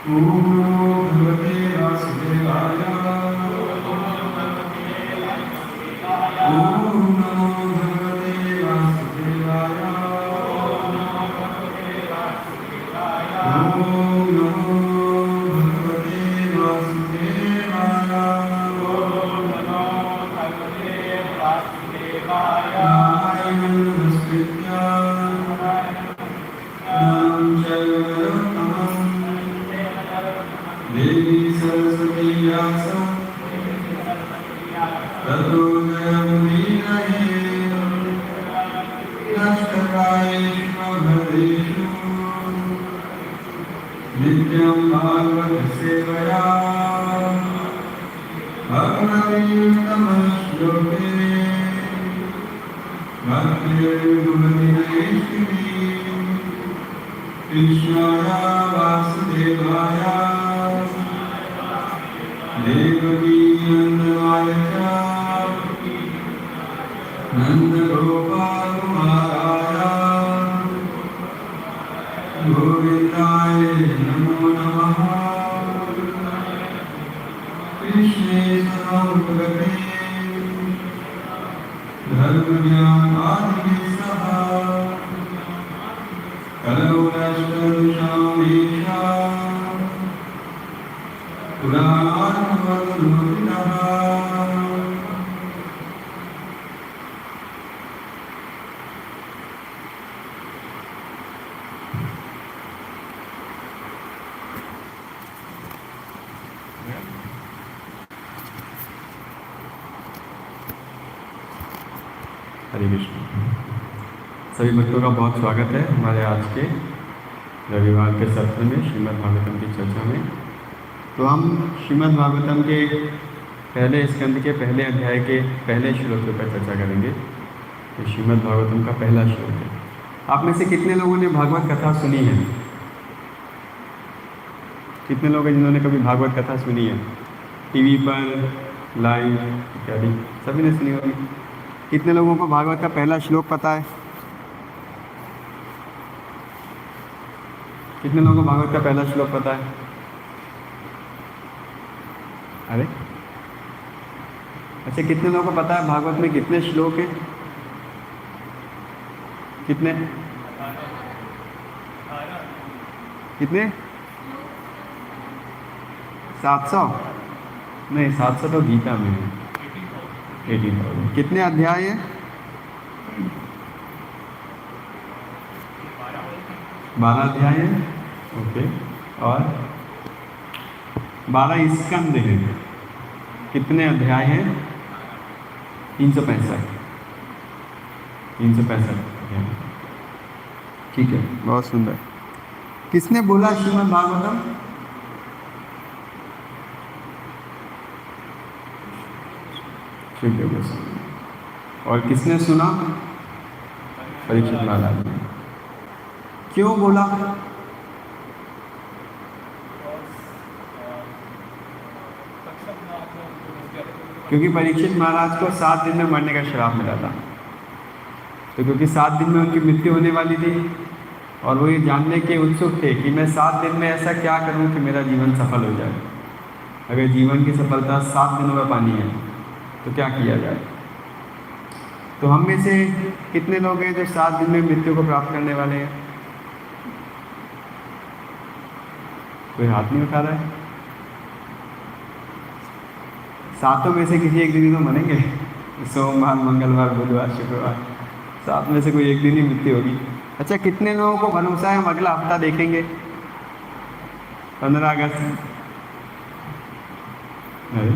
ओम नमो भगवते वासुदेवाय। ओम नमो भगवते वासुदेवाय। ओम नमो भगवते वासुदेवाय। नारायणं नमस्कृत्य नरं चैव नरोत्तमं देवी सरस्वती व्यासं ततो जयमुदीरये। नष्टप्रायेषु भद्रेषु नित्यं भागवत सेवया भगवतीतमश्लोके भक्तिर्भवतिनैष्टिकी कृष्णाय वासुदेवाय देवकी नन्दनाय च नन्दगोपाकुमाराय गोविन्दाय नमो नमः। कृष्णे स्वरूपगते धर्मज्ञानादिकेशः कलौ नष्टदुषामेषा पुराणवदनोदिनः। हरे कृष्ण। सभी भक्तों का बहुत स्वागत है हमारे आज के रविवार के सत्र में श्रीमद् भागवतम की चर्चा में। तो हम श्रीमद् भागवतम के पहले स्कंद के पहले अध्याय के पहले श्लोक पर चर्चा करेंगे। तो श्रीमद् भागवतम का पहला श्लोक है। आप में से कितने लोगों ने भागवत कथा सुनी है? कितने लोग हैं जिन्होंने कभी भागवत कथा सुनी है? टीवी पर, लाइव इत्यादि सभी ने सुनी होगी। कितने लोगों को भागवत का पहला श्लोक पता है? कितने लोगों को भागवत का पहला श्लोक पता है? अरे अच्छा, कितने लोगों को पता है भागवत में कितने श्लोक हैं? कितने कितने 700? नहीं, 700 तो गीता में है। 18,000। कितने अध्याय हैं? 12 अध्याय हैं। ओके। और 12 स्कंद हैं। कितने अध्याय हैं? 365। 365 अध्याय। ठीक है, बहुत सुंदर। किसने बोला श्रीमद् भागवतम? सुखदेव गोस्वामी। और किसने सुना? परीक्षित महाराज ने। क्यों बोला? क्योंकि परीक्षित महाराज को 7 दिन में मरने का श्राप मिला था। तो क्योंकि 7 दिन में उनकी मृत्यु होने वाली थी और वो ये जानने के उत्सुक थे कि मैं 7 दिन में ऐसा क्या करूं कि मेरा जीवन सफल हो जाए। अगर जीवन की सफलता 7 दिनों में पानी है तो क्या किया जाए? तो हम में से कितने लोग हैं जो 7 दिन में मृत्यु को प्राप्त करने वाले हैं? कोई हाथ नहीं उठा रहा है। 7 में से किसी एक दिन ही तो मरेंगे। सोमवार, मंगलवार, बुधवार, शुक्रवार, 7 में से कोई एक दिन ही मृत्यु होगी। अच्छा, कितने लोगों को भरोसा है हम अगला हफ्ता देखेंगे? 15 अगस्त। अरे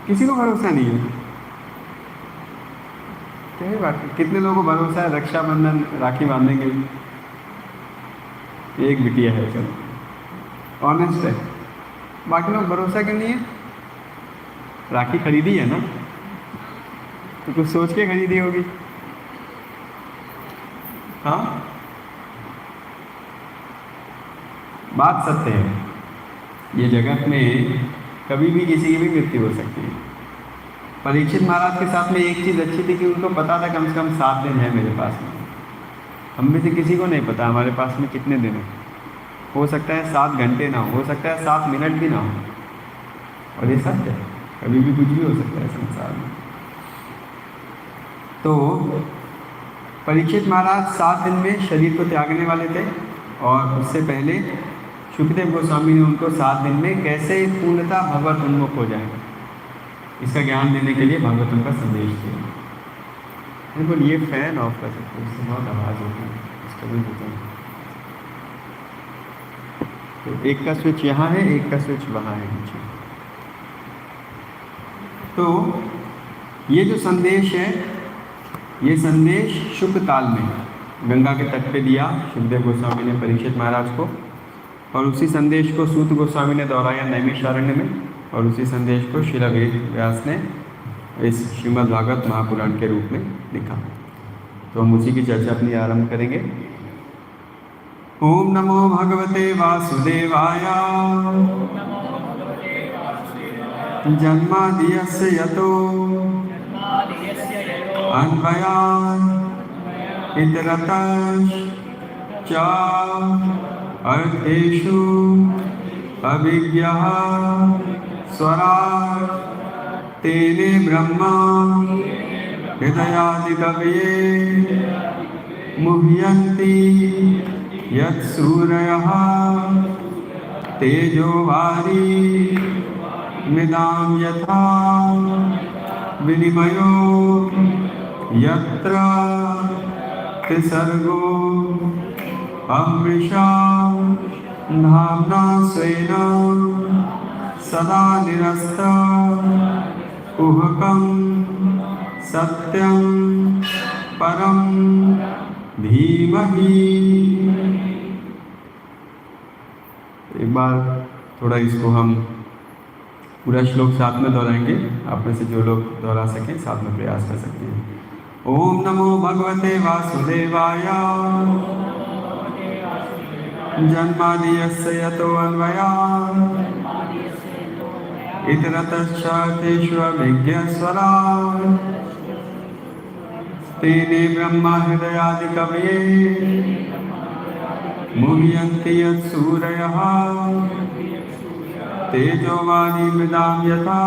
किसी को भरोसा नहीं है। क्या है बात? कितने लोगों को भरोसा है रक्षाबंधन, राखी बांधेंगे? एक बिटिया है, चलो ऑनेस्ट है। बाकी लोग भरोसा क्यों नहीं है? राखी खरीदी है ना, तो कुछ सोच के खरीदी होगी। हाँ, बात सत्य है। ये जगत में कभी भी किसी की भी मृत्यु हो सकती है। परीक्षित महाराज के साथ में एक चीज़ अच्छी थी कि उनको पता था कम से कम 7 दिन है मेरे पास में। हम में से किसी को नहीं पता हमारे पास में कितने दिन है। हो सकता है 7 घंटे ना हो सकता है 7 मिनट भी ना हो, और ये सत्य है, कभी भी कुछ भी हो सकता है संसार में। तो परीक्षित महाराज 7 दिन में शरीर को त्यागने वाले थे, और उससे पहले सुखदेव गोस्वामी ने उनको 7 दिन में कैसे पूर्णतः भगवत उन्मुख हो जाए, इसका ज्ञान देने के लिए भगवत उनका संदेश दिया। बिल्कुल, ये फैन ऑफ कर सकते हैं, इससे बहुत आवाज़ होती है, इसका भी होता है। तो एक का स्विच यहाँ है, एक का स्विच वहाँ है नीचे। तो ये जो संदेश है, ये संदेश शुभ काल में गंगा के तट पे दिया सुखदेव गोस्वामी ने परीक्षित महाराज को, और उसी संदेश को सूत गोस्वामी ने दोहराया नैमिषारण्य में, और उसी संदेश को श्रील वेद व्यास ने इस श्रीमद् भागवत महापुराण के रूप में लिखा। तो हम उसी की चर्चा अपनी आरंभ करेंगे। ओम नमो भगवते वासुदेवाय जन्मादियस्य यतो अन्वयात् इतरतश्च अर्थेषु अभिज्ञः स्वराट् तेने ब्रह्मा हृदयादिकवये मुह्यन्ति यत्सूरयः तेजोवारी मृदां यथा विनिमयो यत्र त्रिसर्गो अमृषा धाम्ना स्वेन सदा निरस्तकुहकं सत्यं परं धीमहि। एक बार थोड़ा इसको हम पूरा श्लोक साथ में दोहराएंगे, आप में से जो लोग दोहरा सकें साथ में प्रयास कर सकते हैं। ओम नमो भगवते वासुदेवाय जन्मादियस्य यतो अन्वयात् इतरतश्चार्थेषु अभिज्ञस्वराट् तेने ब्रह्मा हृदयादिकवये मुह्यन्ति यत्सूरयः तेजोवारी मृदां यथा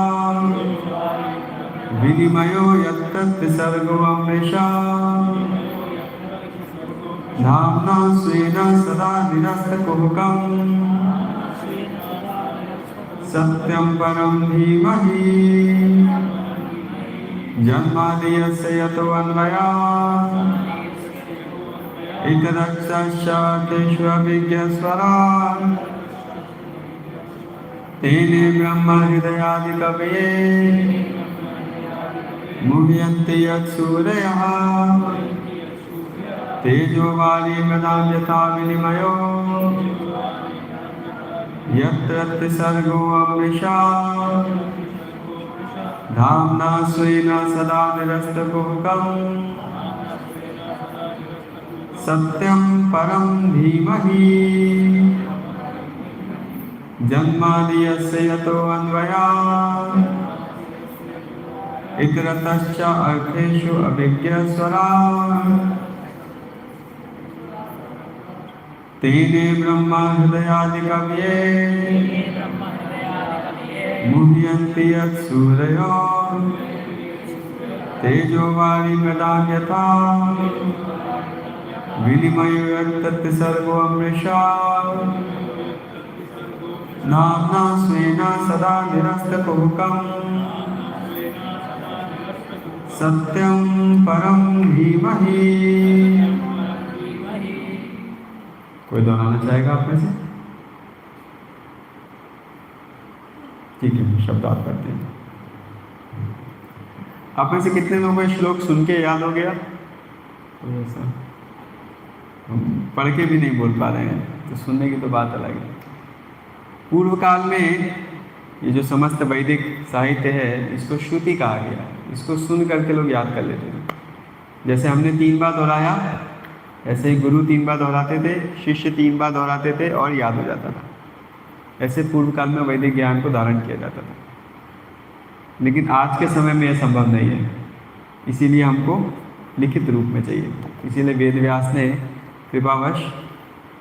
विनिमयो यत्र त्रिसर्गो अमृषा धाम्ना स्वेन सदा निरस्तकुहकं सत्यं परं धीमहि। जन्मादियस्य यतो अन्वयात् इतरतश्चार्थेषु अभिज्ञस्वराट् तेने ब्रह्मा हृदयादिकवये मुह्यन्ति यत्सूरयः तेजोवारी मृदां यथा विनिमयो यत्र त्रिसर्गो अमृषा धाम्ना स्वेन सदा निरस्तकुहकं सत्यं परं धीमहि। जन्मादियस्य यतो अन्वयात् इतरतश्च अर्थेषु अभिज्ञस्वराट् तेने ब्रह्मा हृदयादिकवये मुह्यन्ति यत्सूरयो तेजोवारी मृदां यथा विनिमयो यत्र त्रिसर्गो अमृषा धाम्ना स्वेन सदा निरस्तकुहकं सत्यं परं धीमहि। कोई दोहराना चाहेगा आप में से? ठीक है, शब्दार्थ करते हैं। आप में से कितने लोगों को श्लोक सुन के याद हो गया? तो ऐसा हम पढ़ के भी नहीं बोल पा रहे हैं, तो सुनने की तो बात अलग है। पूर्व काल में ये जो समस्त वैदिक साहित्य है, इसको श्रुति कहा गया। इसको सुन करके लोग याद कर लेते हैं। जैसे हमने 3 बार दोहराया, ऐसे ही गुरु 3 बार दोहराते थे, शिष्य 3 बार दोहराते थे और याद हो जाता था। ऐसे पूर्व काल में वैदिक ज्ञान को धारण किया जाता था। लेकिन आज के समय में यह संभव नहीं है, इसीलिए हमको लिखित रूप में चाहिए। इसीलिए वेद व्यास ने कृपावश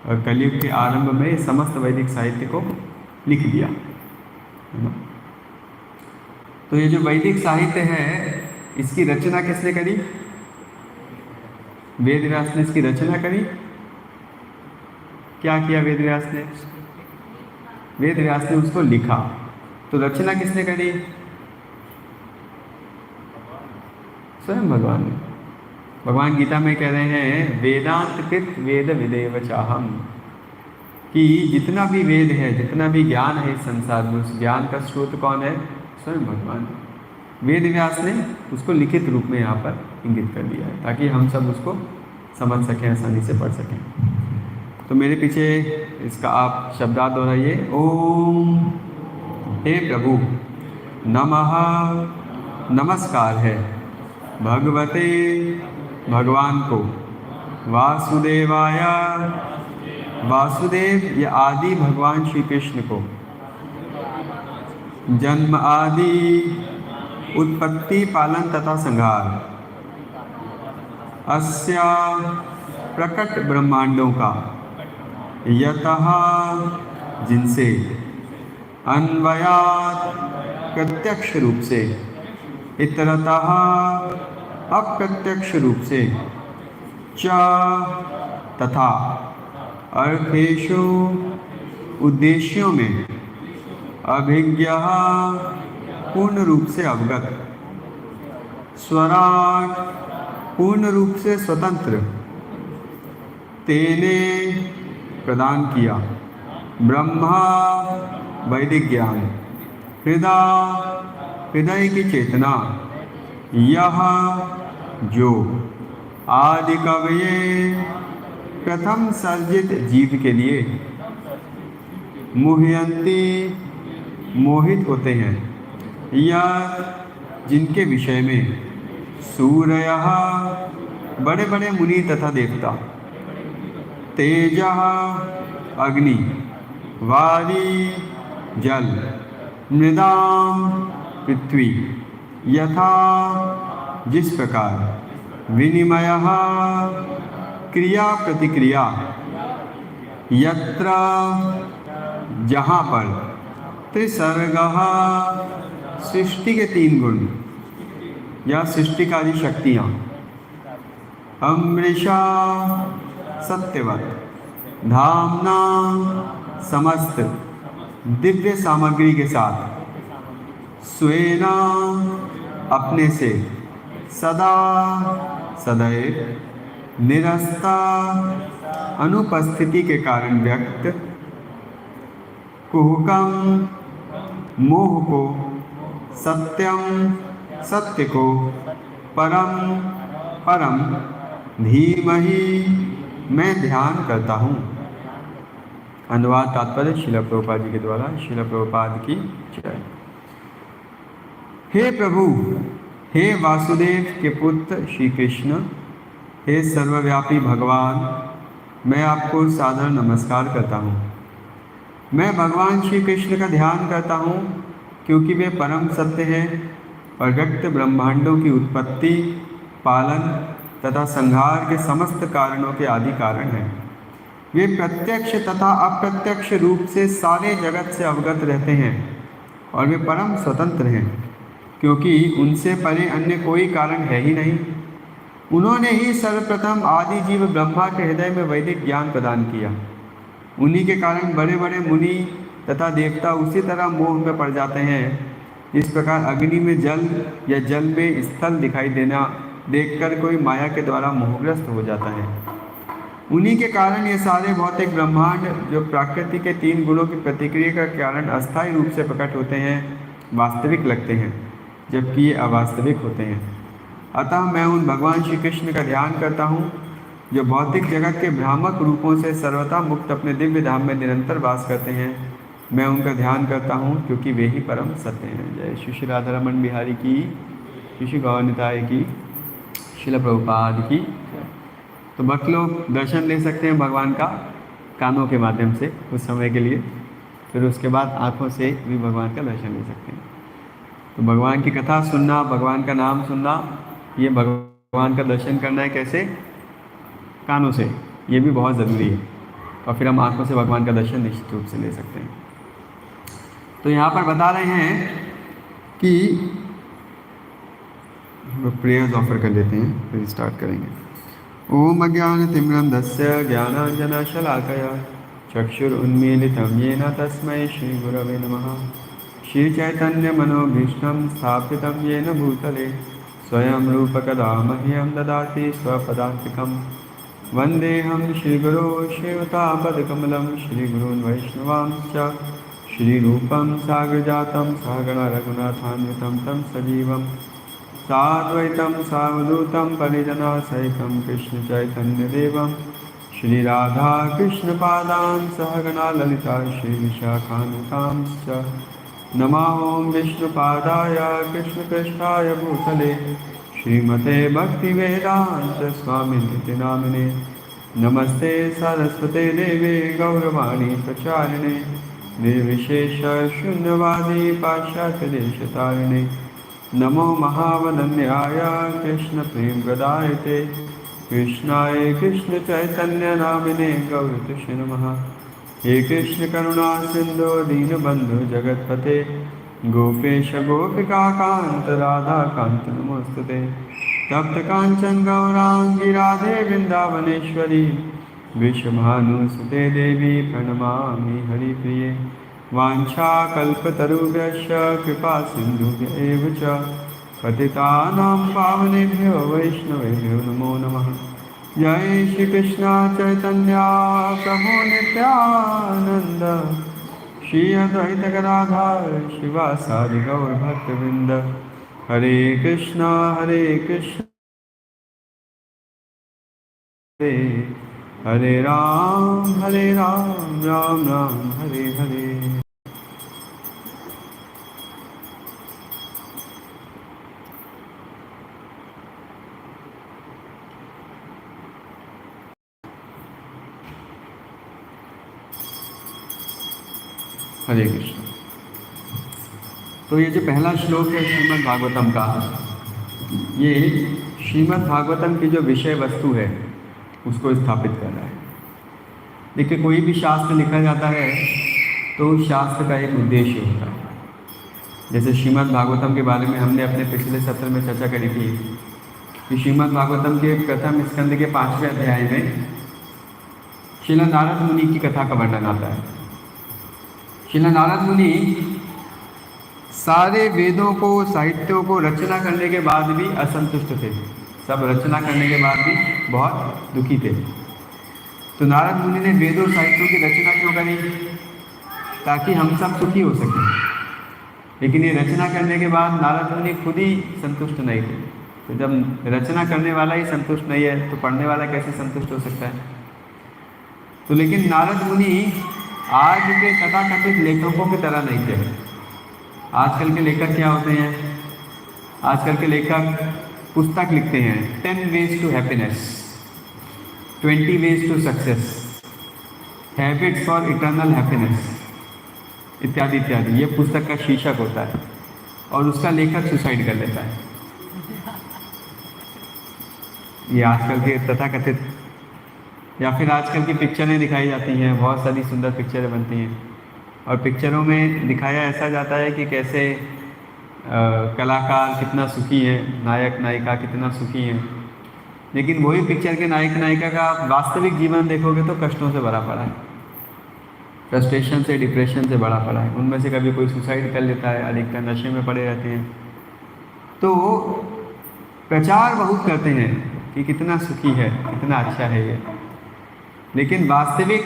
और कलयुग के आरंभ में समस्त वैदिक साहित्य को लिख दिया, है ना। तो ये जो वैदिक साहित्य है इसकी रचना किसने करी? वेद व्यास ने इसकी रचना करी। क्या किया वेद व्यास ने? वेद व्यास ने उसको लिखा। तो रचना किसने करी? स्वयं भगवान ने। भगवान गीता में कह रहे हैं वेदांत कृत वेद विदेव चाहम, कि जितना भी वेद है, जितना भी ज्ञान है इस संसार में, उस ज्ञान का स्रोत कौन है? स्वयं भगवान। वेद व्यास ने उसको लिखित रूप में यहाँ पर इंगित कर दिया है ताकि हम सब उसको समझ सकें, आसानी से पढ़ सकें। तो मेरे पीछे इसका आप शब्दार्थ दोहराइए। ओम, हे प्रभु, नमः, नमस्कार है, भगवते, भगवान को, वासुदेवाय, वासुदेव या आदि भगवान श्री कृष्ण को, जन्म आदि, उत्पत्ति, पालन तथा संहार, अस्या प्रकट ब्रह्मांडों का, यतः जिनसे, अन्वयात प्रत्यक्ष रूप से, इतरतः अप्रत्यक्ष रूप से, च तथा अर्थेषु उद्देश्यों में, अभिज्ञः पूर्ण रूप से अवगत, स्वराट पूर्ण रूप से स्वतंत्र, तेने प्रदान किया, ब्रह्मा वैदिक ज्ञान, हृदय की चेतना, यह जो आदि कवये प्रथम सर्जित जीव के लिए, मुह्यंती मोहित होते हैं, यह जिनके विषय में, सूर्यः बड़े बड़े मुनि तथा देवता, तेजः अग्नि, वारी जल, मृदाम पृथ्वी, यथा जिस प्रकार, विनिमयः क्रिया प्रतिक्रिया, यत्र जहाँ पर, त्रिसर्गः सृष्टि के 3 गुण या सृष्टिकारी शक्तियाँ, अमृषा सत्यवत, धामना समस्त दिव्य सामग्री के साथ, स्वेना अपने से, सदा सदैव, निरस्ता अनुपस्थिति के कारण व्यक्त, कुहुकम मोह को, सत्यम सत्य को, परम परम धीमहि मैं ध्यान करता हूँ। अनुवाद तात्पर्य श्रील प्रभुपाद जी के द्वारा। श्रील प्रभुपाद की जय। हे प्रभु, हे वासुदेव के पुत्र श्री कृष्ण, हे सर्वव्यापी भगवान, मैं आपको सादर नमस्कार करता हूँ। मैं भगवान श्री कृष्ण का ध्यान करता हूँ क्योंकि वे परम सत्य हैं और व्यक्त ब्रह्मांडों की उत्पत्ति, पालन तथा संहार के समस्त कारणों के आदि कारण हैं। वे प्रत्यक्ष तथा अप्रत्यक्ष रूप से सारे जगत से अवगत रहते हैं और वे परम स्वतंत्र हैं क्योंकि उनसे परे अन्य कोई कारण है ही नहीं। उन्होंने ही सर्वप्रथम आदि जीव ब्रह्मा के हृदय में वैदिक ज्ञान प्रदान किया। उन्हीं के कारण बड़े बड़े मुनि तथा देवता उसी तरह मोह में पड़ जाते हैं इस प्रकार अग्नि में जल या जल में स्थल दिखाई देना देखकर कोई माया के द्वारा मोहग्रस्त हो जाता है। उन्हीं के कारण ये सारे भौतिक ब्रह्मांड जो प्रकृति के 3 गुणों की प्रतिक्रिया का कारण अस्थायी रूप से प्रकट होते हैं वास्तविक लगते हैं जबकि ये अवास्तविक होते हैं। अतः मैं उन भगवान श्री कृष्ण का ध्यान करता हूँ जो भौतिक जगत के भ्रामक रूपों से सर्वथा मुक्त अपने दिव्य धाम में निरंतर वास करते हैं। मैं उनका ध्यान करता हूँ क्योंकि वे ही परम सत्य हैं। जय श्री श्री राधारमण बिहारी की, श्री श्री गौरनिताय की, श्रील प्रभुपाद की। तो भक्त लोग दर्शन ले सकते हैं भगवान का कानों के माध्यम से उस समय के लिए, फिर उसके बाद आँखों से भी भगवान का दर्शन ले सकते हैं। तो भगवान की कथा सुनना, भगवान का नाम सुनना, ये भगवान का दर्शन करना है कैसे? कानों से। ये भी बहुत ज़रूरी है। और फिर हम आंखों से भगवान का दर्शन निश्चित रूप से ले सकते हैं। तो यहाँ पर बता रहे हैं कि प्रेयर्स ऑफर कर लेते हैं, फिर स्टार्ट करेंगे। ओम अज्ञानतिमिरन्धस्य ज्ञानाञ्जनशलाकया चक्षुरुन्मीलितं येन तस्मै श्रीगुरवे नमः। श्रीचैतन्यमनोभीष्टं स्थापितं येन भूतले स्वयं रूपकदा मह्यं ददाति स्वपदान्तिकं। वन्देऽहं श्रीगुरो श्रीयुतापदकमलं श्रीगुरून् वैष्णवांश्च श्रीरूपं साग्रजातं सहगणा रघुनाथान्वितं तं सजीवं साद्वैतं सावधूतं परिजनसहितं कृष्णचैतन्यदेवं श्रीराधाकृष्णपादान् सहगणा ललिता श्रीविशाखान्वितांश्च। नमः ॐ विष्णुपादाय कृष्णपृष्ठाय भूतले श्रीमते भक्तिवेदान्तस्वामिनिति नामिने। नमस्ते सरस्वते देवे गौरवाणी प्रचारिणे निर्विशेषशून्यवादी पाश्चात्यदेशतारिणे। नमो महावदन्याय कृष्णप्रेमप्रदायते कृष्णाय कृष्णचैतन्यनामिने गौरतुष्ये नमः। हे कृष्ण करुणा सिंधु दीनबंधु जगतपते गोपेश गोपिकाकांत राधाकांत नमोस्तुते। तप्त कांचन गौरांगी राधे वृंदावनेश्वरी विश्वभानुसुते देवी प्रणमामि हरिप्रिये। वाञ्छाकल्पतरुभ्यश्च कृपा सिन्धुभ्य एव च पतितानां पावनेभ्यो वैष्णवेभ्यो नमो नमः। जय श्री कृष्ण चैतन्य प्रभु नित्यानंद श्री अद्वैत गदाधर शिवासादि गौर भक्तवृंद। हरे कृष्ण हरे राम राम राम हरे हरे। हरे कृष्ण। तो ये जो पहला श्लोक है श्रीमद् भागवतम का, ये श्रीमद् भागवतम की जो विषय वस्तु है उसको स्थापित कर रहा है। देखिए, कोई भी शास्त्र लिखा जाता है तो उस शास्त्र का एक उद्देश्य होता है। जैसे श्रीमद् भागवतम के बारे में हमने अपने पिछले सत्र में चर्चा करी थी कि श्रीमद् भागवतम के प्रथम स्कंद के 5वें अध्याय में श्रील नारद मुनि की कथा का वर्णन आता है। श्रील नारद मुनि सारे वेदों को, साहित्यों को रचना करने के बाद भी असंतुष्ट थे। सब रचना करने के बाद भी बहुत दुखी थे। तो नारद मुनि ने वेदों साहित्यों की रचना क्यों करी? ताकि हम सब सुखी हो सकें। लेकिन ये रचना करने के बाद नारद मुनि खुद ही संतुष्ट नहीं थे। तो जब रचना करने वाला ही संतुष्ट नहीं है तो पढ़ने वाला कैसे संतुष्ट हो सकता है? तो लेकिन नारद मुनि आज के तथाकथित लेखकों की तरह नहीं थे। आजकल के लेखक क्या होते हैं? आजकल के लेखक पुस्तक लिखते हैं 10 ways to happiness, 20 ways to success, habits for eternal happiness इत्यादि इत्यादि। ये पुस्तक का शीर्षक होता है और उसका लेखक सुसाइड कर लेता है। ये आजकल के तथाकथित, या फिर आजकल की पिक्चरें दिखाई जाती हैं। बहुत सारी सुंदर पिक्चरें बनती हैं और पिक्चरों में दिखाया ऐसा जाता है कि कैसे कलाकार कितना सुखी है, नायक नायिका कितना सुखी हैं। लेकिन वही पिक्चर के नायक नायिका का वास्तविक जीवन देखोगे तो कष्टों से भरा पड़ा है, फ्रस्ट्रेशन से, डिप्रेशन से भरा पड़ा है। उनमें से कभी कोई सुसाइड कर लेता है, अधिकतर नशे में पड़े रहते हैं। तो प्रचार बहुत करते हैं कि कितना सुखी है, कितना अच्छा है ये। लेकिन वास्तविक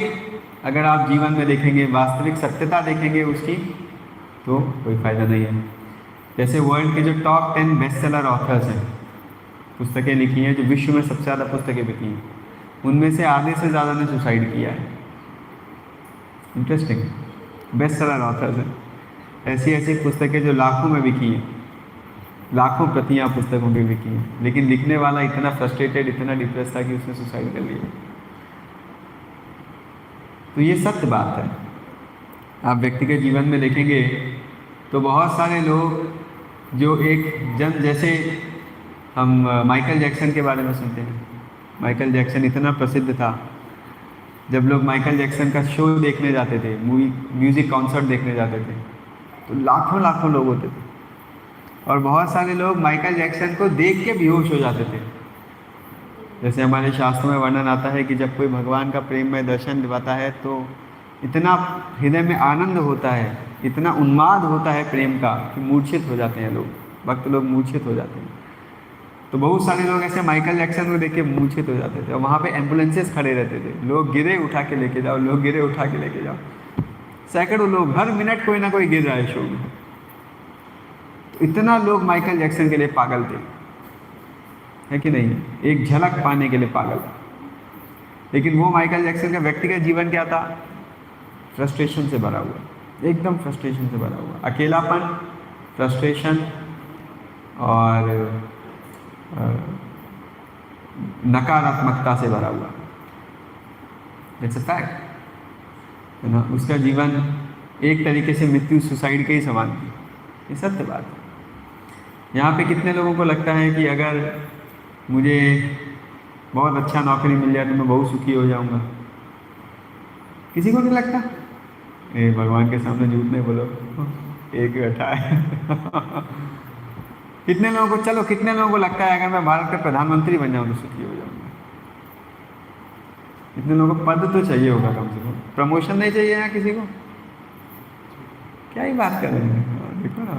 अगर आप जीवन में देखेंगे, वास्तविक सत्यता देखेंगे उसकी, तो कोई फ़ायदा नहीं है। जैसे वर्ल्ड के जो टॉप 10 बेस्ट सेलर ऑथर्स हैं, पुस्तकें लिखी हैं, जो विश्व में सबसे ज़्यादा पुस्तकें बिकी हैं, उनमें से आधे से ज़्यादा ने सुसाइड किया है। इंटरेस्टिंग, बेस्ट सेलर ऑथर्स हैं। ऐसी ऐसी पुस्तकें जो लाखों में बिकी हैं, लाखों प्रतियां पुस्तकों की बिकी हैं, लेकिन लिखने वाला इतना फ्रस्ट्रेटेड, इतना डिप्रेस था कि उसने सुसाइड कर लिया। तो ये सत्य बात है। आप व्यक्ति के जीवन में देखेंगे तो बहुत सारे लोग जो एक जन, जैसे हम माइकल जैक्सन के बारे में सुनते हैं। माइकल जैक्सन इतना प्रसिद्ध था जब लोग माइकल जैक्सन का शो देखने जाते थे, म्यूज़िक कॉन्सर्ट देखने जाते थे, तो लाखों लाखों लोग होते थे और बहुत सारे लोग माइकल जैक्सन को देख के बेहोश हो जाते थे। जैसे हमारे शास्त्रों में वर्णन आता है कि जब कोई भगवान का प्रेममय दर्शन दिवाता है तो इतना हृदय में आनंद होता है, इतना उन्माद होता है प्रेम का कि मूर्छित हो जाते हैं लोग, भक्त लोग मूर्छित हो जाते हैं। तो बहुत सारे लोग ऐसे माइकल जैक्सन को देख के मूर्छित हो जाते थे और वहाँ पे एम्बुलेंसेस खड़े रहते थे, लोग गिरे उठा के लेके जाओ, लोग गिरे उठा के लेके जाओ। सैकड़ों लोग हर मिनट कोई ना कोई गिर रहा है शो में। तो इतना लोग माइकल जैक्सन के लिए पागल थे, है कि नहीं, एक झलक पाने के लिए पागल। लेकिन वो माइकल जैक्सन का व्यक्तिगत जीवन क्या था? फ्रस्ट्रेशन से भरा हुआ, एकदम फ्रस्ट्रेशन से भरा हुआ, अकेलापन, फ्रस्ट्रेशन और नकारात्मकता से भरा हुआ। इट्स अ फैक्ट, है ना। उसका जीवन एक तरीके से मृत्यु, सुसाइड के ही समान थी, ये सत्य बात है। यहाँ पे कितने लोगों को लगता है कि अगर मुझे बहुत अच्छा नौकरी मिल जाए तो मैं बहुत सुखी हो जाऊँगा? किसी को नहीं लगता? भगवान के सामने झूठ नहीं बोलो, एक बैठा है। कितने लोगों को, चलो कितने लोगों को लगता है अगर मैं भारत का प्रधानमंत्री बन जाऊँ तो सुखी हो जाऊँगा? कितने लोगों को पद तो चाहिए होगा, कम से कम प्रमोशन नहीं चाहिए यहाँ किसी को? क्या ही बात कर रहे हैं, देखो ना,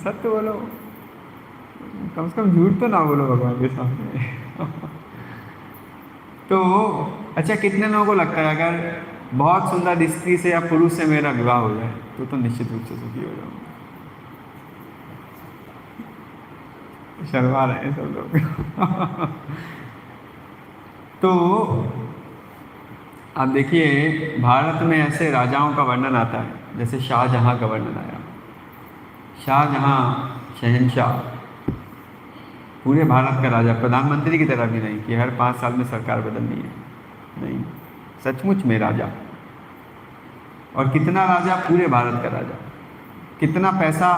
सत्य बोलो, कम से कम झूठ तो ना बोलो भगवान के सामने। तो अच्छा, कितने लोगों को लगता है अगर बहुत सुंदर स्त्री से या पुरुष से मेरा विवाह हो जाए तो निश्चित रूप से सुखी हो जाऊंगा? शर्मा रहे हैं सब लोग। तो अब देखिए, भारत में ऐसे राजाओं का वर्णन आता है, जैसे शाहजहां का वर्णन आया। शाहजहां शहंशाह, पूरे भारत का राजा, प्रधानमंत्री की तरह भी नहीं कि हर 5 साल में सरकार बदलनी है, नहीं, सचमुच में राजा। और कितना राजा, पूरे भारत का राजा। कितना पैसा,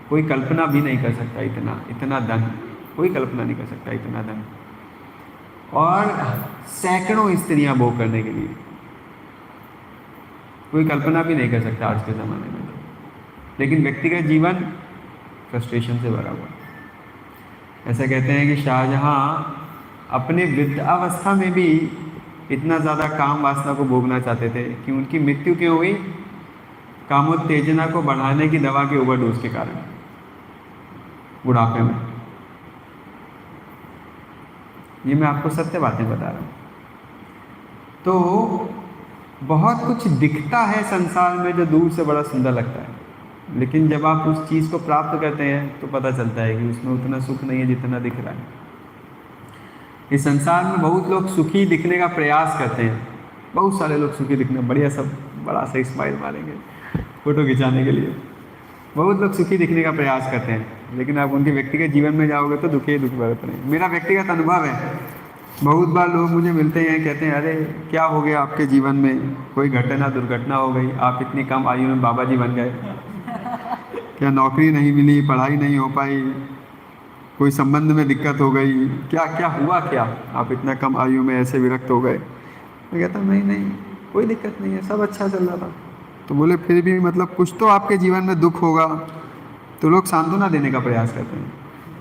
कोई कल्पना भी नहीं कर सकता, इतना धन कोई कल्पना नहीं कर सकता, इतना धन। और सैकड़ों स्त्रियां भोग करने के लिए, कोई कल्पना भी नहीं कर सकता आज के ज़माने में। लेकिन व्यक्तिगत जीवन फ्रस्ट्रेशन से भरा हुआ। ऐसा कहते हैं कि शाहजहां अपने वृद्धावस्था में भी इतना ज़्यादा काम वासना को भोगना चाहते थे कि उनकी मृत्यु क्यों हुई? कामोत्तेजना को बढ़ाने की दवा के ओवरडोज के कारण, बुढ़ापे में। ये मैं आपको सत्य बातें बता रहा हूँ। तो बहुत कुछ दिखता है संसार में जो दूर से बड़ा सुंदर लगता है, लेकिन जब आप उस चीज़ को प्राप्त करते हैं तो पता चलता है कि उसमें उतना सुख नहीं है जितना दिख रहा है। इस संसार में बहुत लोग सुखी दिखने का प्रयास करते हैं, बहुत सारे लोग सुखी दिखने, बढ़िया, सब बड़ा सा स्माइल मारेंगे फोटो खिंचाने के लिए, बहुत लोग सुखी दिखने का प्रयास करते हैं, लेकिन आप उनके व्यक्तिगत जीवन में जाओगे तो दुखी बरत रहे हैं। मेरा व्यक्तिगत अनुभव है, बहुत बार लोग मुझे मिलते हैं, कहते हैं अरे क्या हो गया आपके जीवन में, कोई घटना दुर्घटना हो गई, आप इतनी कम आयु में बाबा जी बन गए, क्या नौकरी नहीं मिली, पढ़ाई नहीं हो पाई, कोई संबंध में दिक्कत हो गई, क्या क्या हुआ, क्या आप इतना कम आयु में ऐसे विरक्त हो गए? मैं कहता नहीं, कोई दिक्कत नहीं है, सब अच्छा चल रहा था। तो बोले फिर भी मतलब कुछ तो आपके जीवन में दुख होगा। तो लोग सांत्वना देने का प्रयास करते हैं।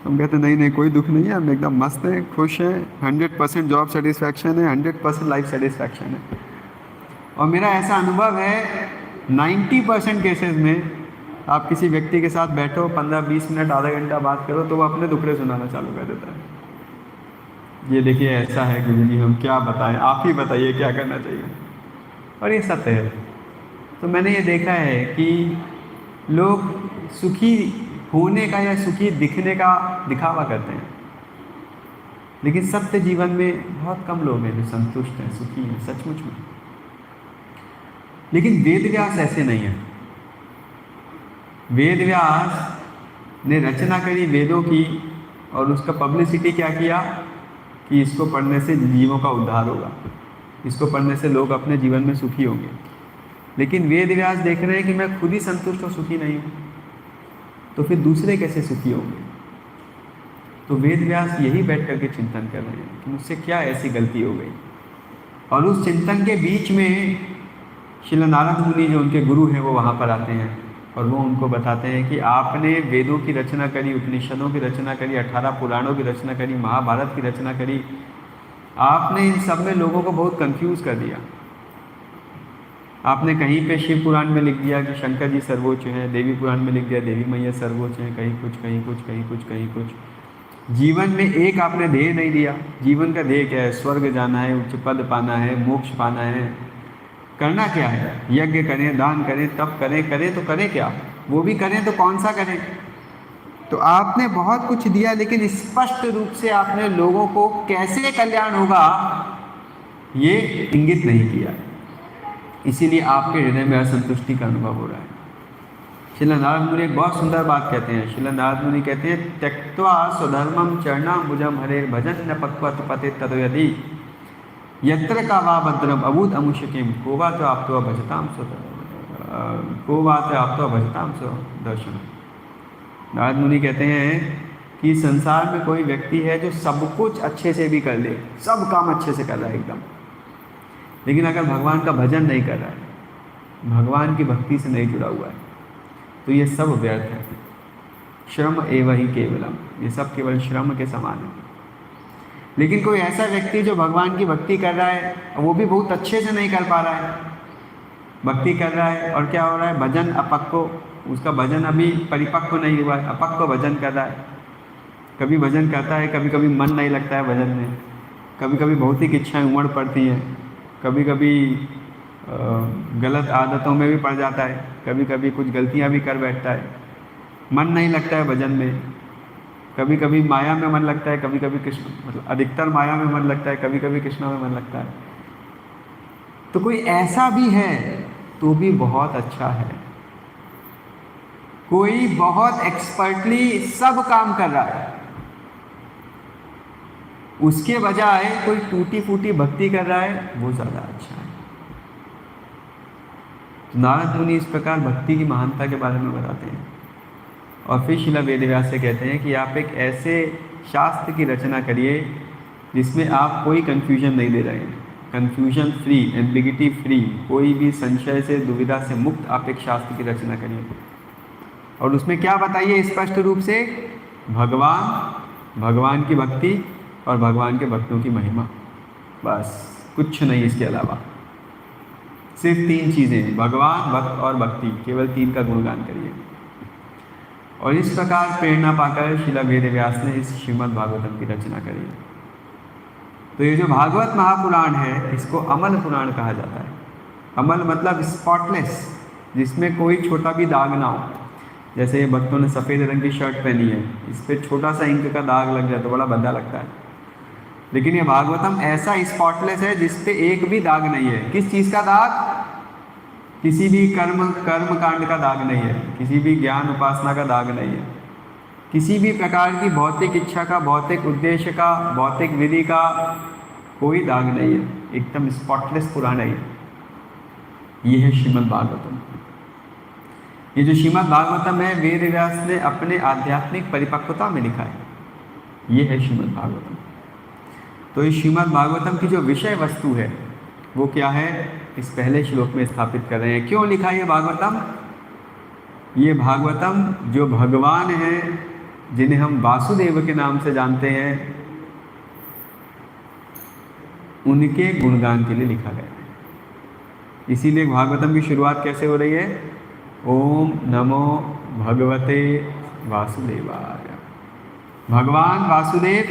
हम कहते हैं नहीं, कोई दुख नहीं है, हम एकदम मस्त हैं, खुश हैं, 100% जॉब सेटिस्फैक्शन है, 100% लाइफ सेटिस्फैक्शन है। और मेरा ऐसा अनुभव है 90% केसेस में आप किसी व्यक्ति के साथ बैठो, 15-20 मिनट, आधा घंटा बात करो तो वो अपने दुखड़े सुनाना चालू कर देता है। ये देखिए ऐसा है गुरुजी, हम क्या बताएं, आप ही बताइए क्या करना चाहिए। और ये सत्य है। तो मैंने ये देखा है कि लोग सुखी होने का या सुखी दिखने का दिखावा करते हैं, लेकिन सत्य जीवन में बहुत कम लोग हैं जो संतुष्ट हैं, सुखी हैं सचमुच में। लेकिन वेद व्यास ऐसे नहीं है। वेद व्यास ने रचना करी वेदों की, और उसका पब्लिसिटी क्या किया कि इसको पढ़ने से जीवों का उद्धार होगा, इसको पढ़ने से लोग अपने जीवन में सुखी होंगे। लेकिन वेद व्यास देख रहे हैं कि मैं खुद ही संतुष्ट और सुखी नहीं हूँ, तो फिर दूसरे कैसे सुखी होंगे? तो वेद व्यास यही बैठ करके चिंतन कर रहे हैं कि मुझसे क्या ऐसी गलती हो गई और उस चिंतन के बीच में श्रील नारद मुनि जो उनके गुरु हैं वो वहाँ पर आते हैं और वो उनको बताते हैं कि आपने वेदों की रचना करी, उपनिषदों की रचना करी, 18 पुराणों की रचना करी, महाभारत की रचना करी, आपने इन सब में लोगों को बहुत कंफ्यूज कर दिया। आपने कहीं पे शिव पुराण में लिख दिया कि शंकर जी सर्वोच्च हैं, देवी पुराण में लिख दिया देवी मैया सर्वोच्च हैं, कहीं कुछ कहीं कुछ कहीं कुछ कहीं कुछ। जीवन में एक आपने ध्येय नहीं दिया। जीवन का ध्येय क्या है? स्वर्ग जाना है, उच्च पद पाना है, मोक्ष पाना है। करना क्या है? यज्ञ करें, दान करें, तप करें, करें तो करें क्या? वो भी करें तो कौन सा करें? तो आपने बहुत कुछ दिया, लेकिन स्पष्ट रूप से आपने लोगों को कैसे कल्याण होगा ये इंगित नहीं किया। इसीलिए आपके हृदय में असंतुष्टि का अनुभव हो रहा है। श्रील नारद मुनि एक बहुत सुंदर बात कहते हैं। श्रील नारद मुनि कहते हैं, त्यक्त्वा स्वधर्मम चरणाम्बुजम हरे भजन न पक्वत पते तदो यदि यत्र का वा भद्रम अभूत अमुष्यकिम को वा तो आप तो भजताम सो दर्शन। नारद मुनि कहते हैं कि संसार में कोई व्यक्ति है जो सब कुछ अच्छे से भी कर ले, सब काम अच्छे से कर रहा है एकदम, लेकिन अगर भगवान का भजन नहीं कर रहा है, भगवान की भक्ति से नहीं जुड़ा हुआ है, तो ये सब व्यर्थ है। श्रम एवं ही केवलम, ये सब केवल श्रम के समान है। लेकिन कोई ऐसा व्यक्ति जो भगवान की भक्ति कर रहा है और वो भी बहुत अच्छे से नहीं कर पा रहा है, भक्ति कर रहा है और क्या हो रहा है? भजन अपक्को, उसका भजन अभी परिपक्व नहीं हुआ है, अपक्व भजन कर रहा है। कभी भजन करता है, कभी कभी मन नहीं लगता है भजन में, कभी कभी भौतिक इच्छाएं उमड़ पड़ती हैं, कभी कभी गलत आदतों में भी पड़ जाता है, कभी कभी कुछ गलतियां भी कर बैठता है, मन नहीं लगता है भजन में, कभी कभी माया में मन लगता है, कभी कभी कृष्ण, मतलब अधिकतर माया में मन लगता है, कभी कभी कृष्ण में मन लगता है। तो कोई ऐसा भी है तो भी बहुत अच्छा है। कोई बहुत एक्सपर्टली सब काम कर रहा है, उसके बजाय कोई टूटी फूटी भक्ति कर रहा है, वो ज़्यादा अच्छा है। तो नारद मुनि इस प्रकार भक्ति की महानता के बारे में बताते हैं। और फिर श्रील वेदव्यास से कहते हैं कि आप एक ऐसे शास्त्र की रचना करिए जिसमें आप कोई कन्फ्यूजन नहीं दे रहे हैं, कन्फ्यूजन फ्री, एम्बिगिटी फ्री, कोई भी संशय से, दुविधा से मुक्त आप एक शास्त्र की रचना करिए। और उसमें क्या बताइए स्पष्ट रूप से? भगवान, भगवान की भक्ति और भगवान के भक्तों की महिमा, बस कुछ नहीं इसके अलावा। सिर्फ 3 चीज़ें, भगवान, भक्त और भक्ति, केवल 3 का गुणगान करिए। और इस प्रकार प्रेरणा पाकर श्रील वेदव्यास ने इस श्रीमद् भागवतम की रचना करी। तो ये जो भागवत महापुराण है, इसको अमल पुराण कहा जाता है। अमल मतलब स्पॉटलेस, जिसमें कोई छोटा भी दाग ना हो। जैसे भक्तों ने सफ़ेद रंग की शर्ट पहनी है, इस पर छोटा सा इंक का दाग लग जाए तो बड़ा भद्दा लगता है, लेकिन ये भागवतम ऐसा स्पॉटलेस है जिस पे एक भी दाग नहीं है। किस चीज़ का दाग? किसी भी कर्म कांड का दाग नहीं है, किसी भी ज्ञान उपासना का दाग नहीं है, किसी भी प्रकार की भौतिक इच्छा का, भौतिक उद्देश्य का, भौतिक विधि का कोई दाग नहीं है। एकदम स्पॉटलेस पुराण है ये है श्रीमद् भागवतम। ये जो श्रीमद् भागवतम है, वेद व्यास ने अपने आध्यात्मिक परिपक्वता में लिखा है। ये है श्रीमद् भागवतम। तो इस श्रीमद् भागवतम की जो विषय वस्तु है वो क्या है, इस पहले श्लोक में स्थापित कर रहे हैं। क्यों लिखा ये भागवतम? ये भागवतम जो भगवान हैं, जिन्हें हम वासुदेव के नाम से जानते हैं, उनके गुणगान के लिए लिखा गया है। इसीलिए भागवतम की शुरुआत कैसे हो रही है? ओम नमो भगवते वासुदेवाय। भगवान वासुदेव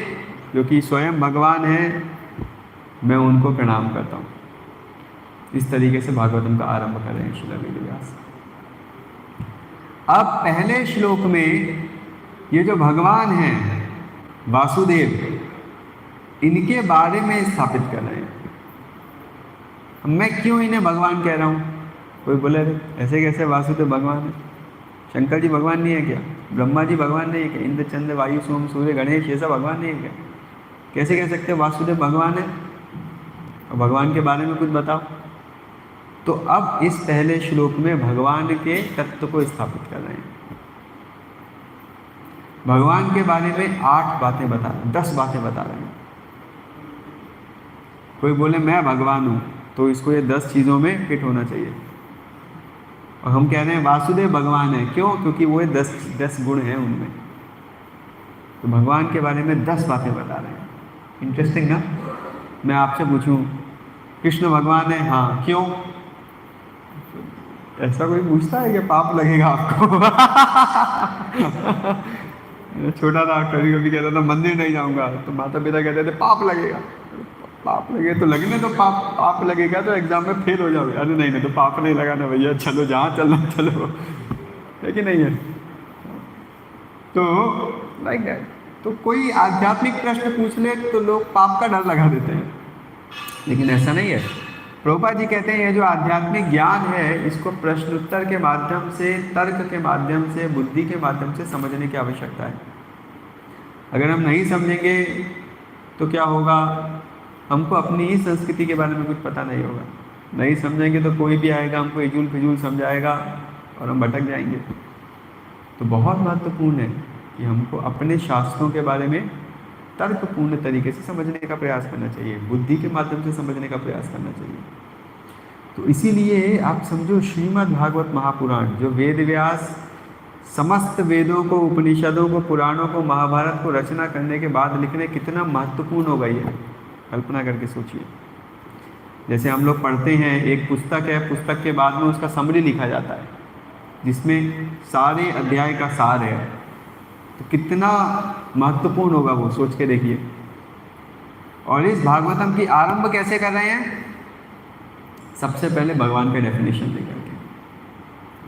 जो कि स्वयं भगवान हैं, मैं उनको प्रणाम करता हूँ। इस तरीके से भागवतम का आरंभ कर रहे हैं श्रील वेदव्यास। अब पहले श्लोक में ये जो भगवान हैं वासुदेव, इनके बारे में स्थापित कर रहे हैं। मैं क्यों इन्हें भगवान कह रहा हूँ? कोई बोले ऐसे कैसे वासुदेव भगवान है? शंकर जी भगवान नहीं है क्या? ब्रह्मा जी भगवान नहीं है क्या? इंद्र चंद्र वायु सोम सूर्य गणेश ये सब भगवान नहीं है क्या? कैसे कह सकते हो वासुदेव भगवान है? और भगवान के बारे में कुछ बताओ। तो अब इस पहले श्लोक में भगवान के तत्व को स्थापित कर रहे हैं। भगवान के बारे में 8 बातें बता रहे हैं, 10 बातें बता रहे हैं। कोई बोले मैं भगवान हूँ, तो इसको ये 10 चीज़ों में फिट होना चाहिए। और हम कह रहे हैं वासुदेव भगवान है, क्यों? क्योंकि वो 10 गुण हैं उनमें। तो भगवान के बारे में 10 बातें बता रहे हैं। इंटरेस्टिंग ना? मैं आपसे पूछूं कृष्ण भगवान है, हाँ, क्यों? ऐसा कोई पूछता है कि पाप लगेगा आपको? छोटा था, कभी कभी कहता था मंदिर नहीं जाऊंगा, तो माता पिता कहते थे पाप लगेगा। पाप लगे तो लगने दो, पाप लगेगा तो एग्जाम में फेल हो जाओगे। अरे नहीं नहीं, तो पाप नहीं लगाना भैया, चलो जहाँ चलना चलो, है कि नहीं है? तो लाइक दैट। तो कोई आध्यात्मिक प्रश्न पूछ ले तो लोग पाप का डर लगा देते हैं, लेकिन ऐसा नहीं है। प्रभुपाद जी कहते हैं ये जो आध्यात्मिक ज्ञान है, इसको प्रश्नोत्तर के माध्यम से, तर्क के माध्यम से, बुद्धि के माध्यम से समझने की आवश्यकता है। अगर हम नहीं समझेंगे तो क्या होगा? हमको अपनी ही संस्कृति के बारे में कुछ पता नहीं होगा। नहीं समझेंगे तो कोई भी आएगा हमको इजूल फिजूल समझाएगा और हम भटक जाएंगे। तो बहुत महत्वपूर्ण है कि हमको अपने शास्त्रों के बारे में तर्कपूर्ण तरीके से समझने का प्रयास करना चाहिए, बुद्धि के माध्यम से समझने का प्रयास करना चाहिए। तो इसीलिए आप समझो, श्रीमद् भागवत महापुराण, जो वेद व्यास समस्त वेदों को, उपनिषदों को, पुराणों को, महाभारत को रचना करने के बाद लिखने, कितना महत्वपूर्ण हो गई है, कल्पना करके सोचिए। जैसे हम लोग पढ़ते हैं, एक पुस्तक है, पुस्तक के बाद में उसका समरी लिखा जाता है जिसमें सारे अध्याय का सार है। तो कितना महत्वपूर्ण होगा वो, सोच के देखिए। और इस भागवतम की आरंभ कैसे कर रहे हैं? सबसे पहले भगवान का डेफिनेशन लेकर के।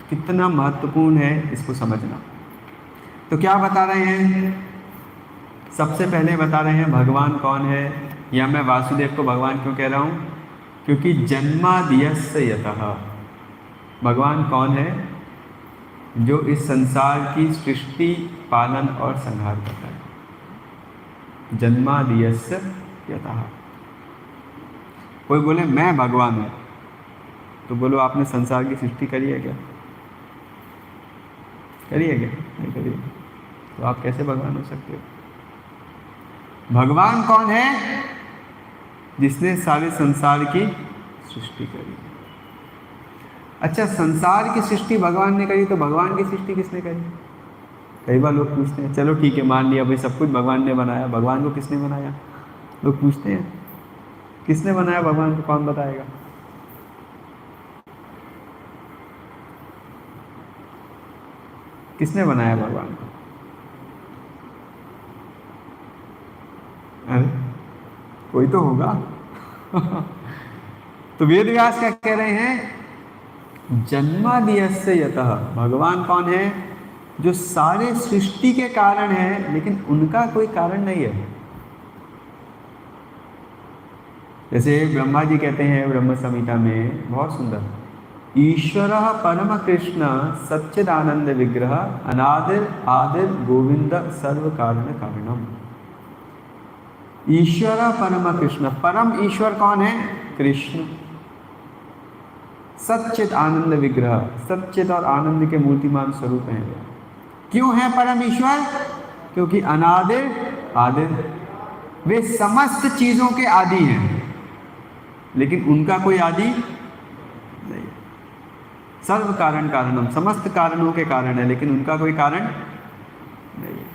कितना महत्वपूर्ण है इसको समझना। तो क्या बता रहे हैं? सबसे पहले बता रहे हैं भगवान कौन है, या मैं वासुदेव को भगवान क्यों कह रहा हूँ? क्योंकि जन्माद्यस्य यतः, भगवान कौन है? जो इस संसार की सृष्टि, पालन और संहार करता है। जन्माद्यस्य यतः। कोई बोले मैं भगवान हूँ, तो बोलो आपने संसार की सृष्टि करी है क्या? करी है क्या? नहीं करी है। तो आप कैसे भगवान हो सकते हो? भगवान कौन है? जिसने सारे संसार की सृष्टि करी। अच्छा, संसार की सृष्टि भगवान ने करी, तो भगवान की सृष्टि किसने करी? कई बार लोग पूछते हैं, चलो ठीक है मान लिया भाई सब कुछ भगवान ने बनाया, भगवान को किसने बनाया? लोग पूछते हैं किसने बनाया भगवान को, कौन बताएगा? किसने बनाया भगवान को? अरे कोई तो होगा। तो वेद व्यास क्या कह रहे हैं? जन्माद्यस्य यतः, भगवान कौन है? जो सारे सृष्टि के कारण है, लेकिन उनका कोई कारण नहीं है। जैसे ब्रह्मा जी कहते हैं ब्रह्म संहिता में, बहुत सुंदर, ईश्वर परम कृष्ण सच्चिदानंद विग्रह अनादिर आदिर गोविंद सर्व कारण कारणम। ईश्वर परम कृष्ण, परम ईश्वर कौन है? कृष्ण। सच्चिद आनंद विग्रह, सच्चिद और आनंद के मूर्तिमान स्वरूप हैं। क्यों है परम ईश्वर? क्योंकि अनादिर आदिर, वे समस्त चीजों के आदि हैं, लेकिन उनका कोई आदि नहीं। सर्व कारण कारणम, समस्त कारणों के कारण है, लेकिन उनका कोई कारण नहीं है।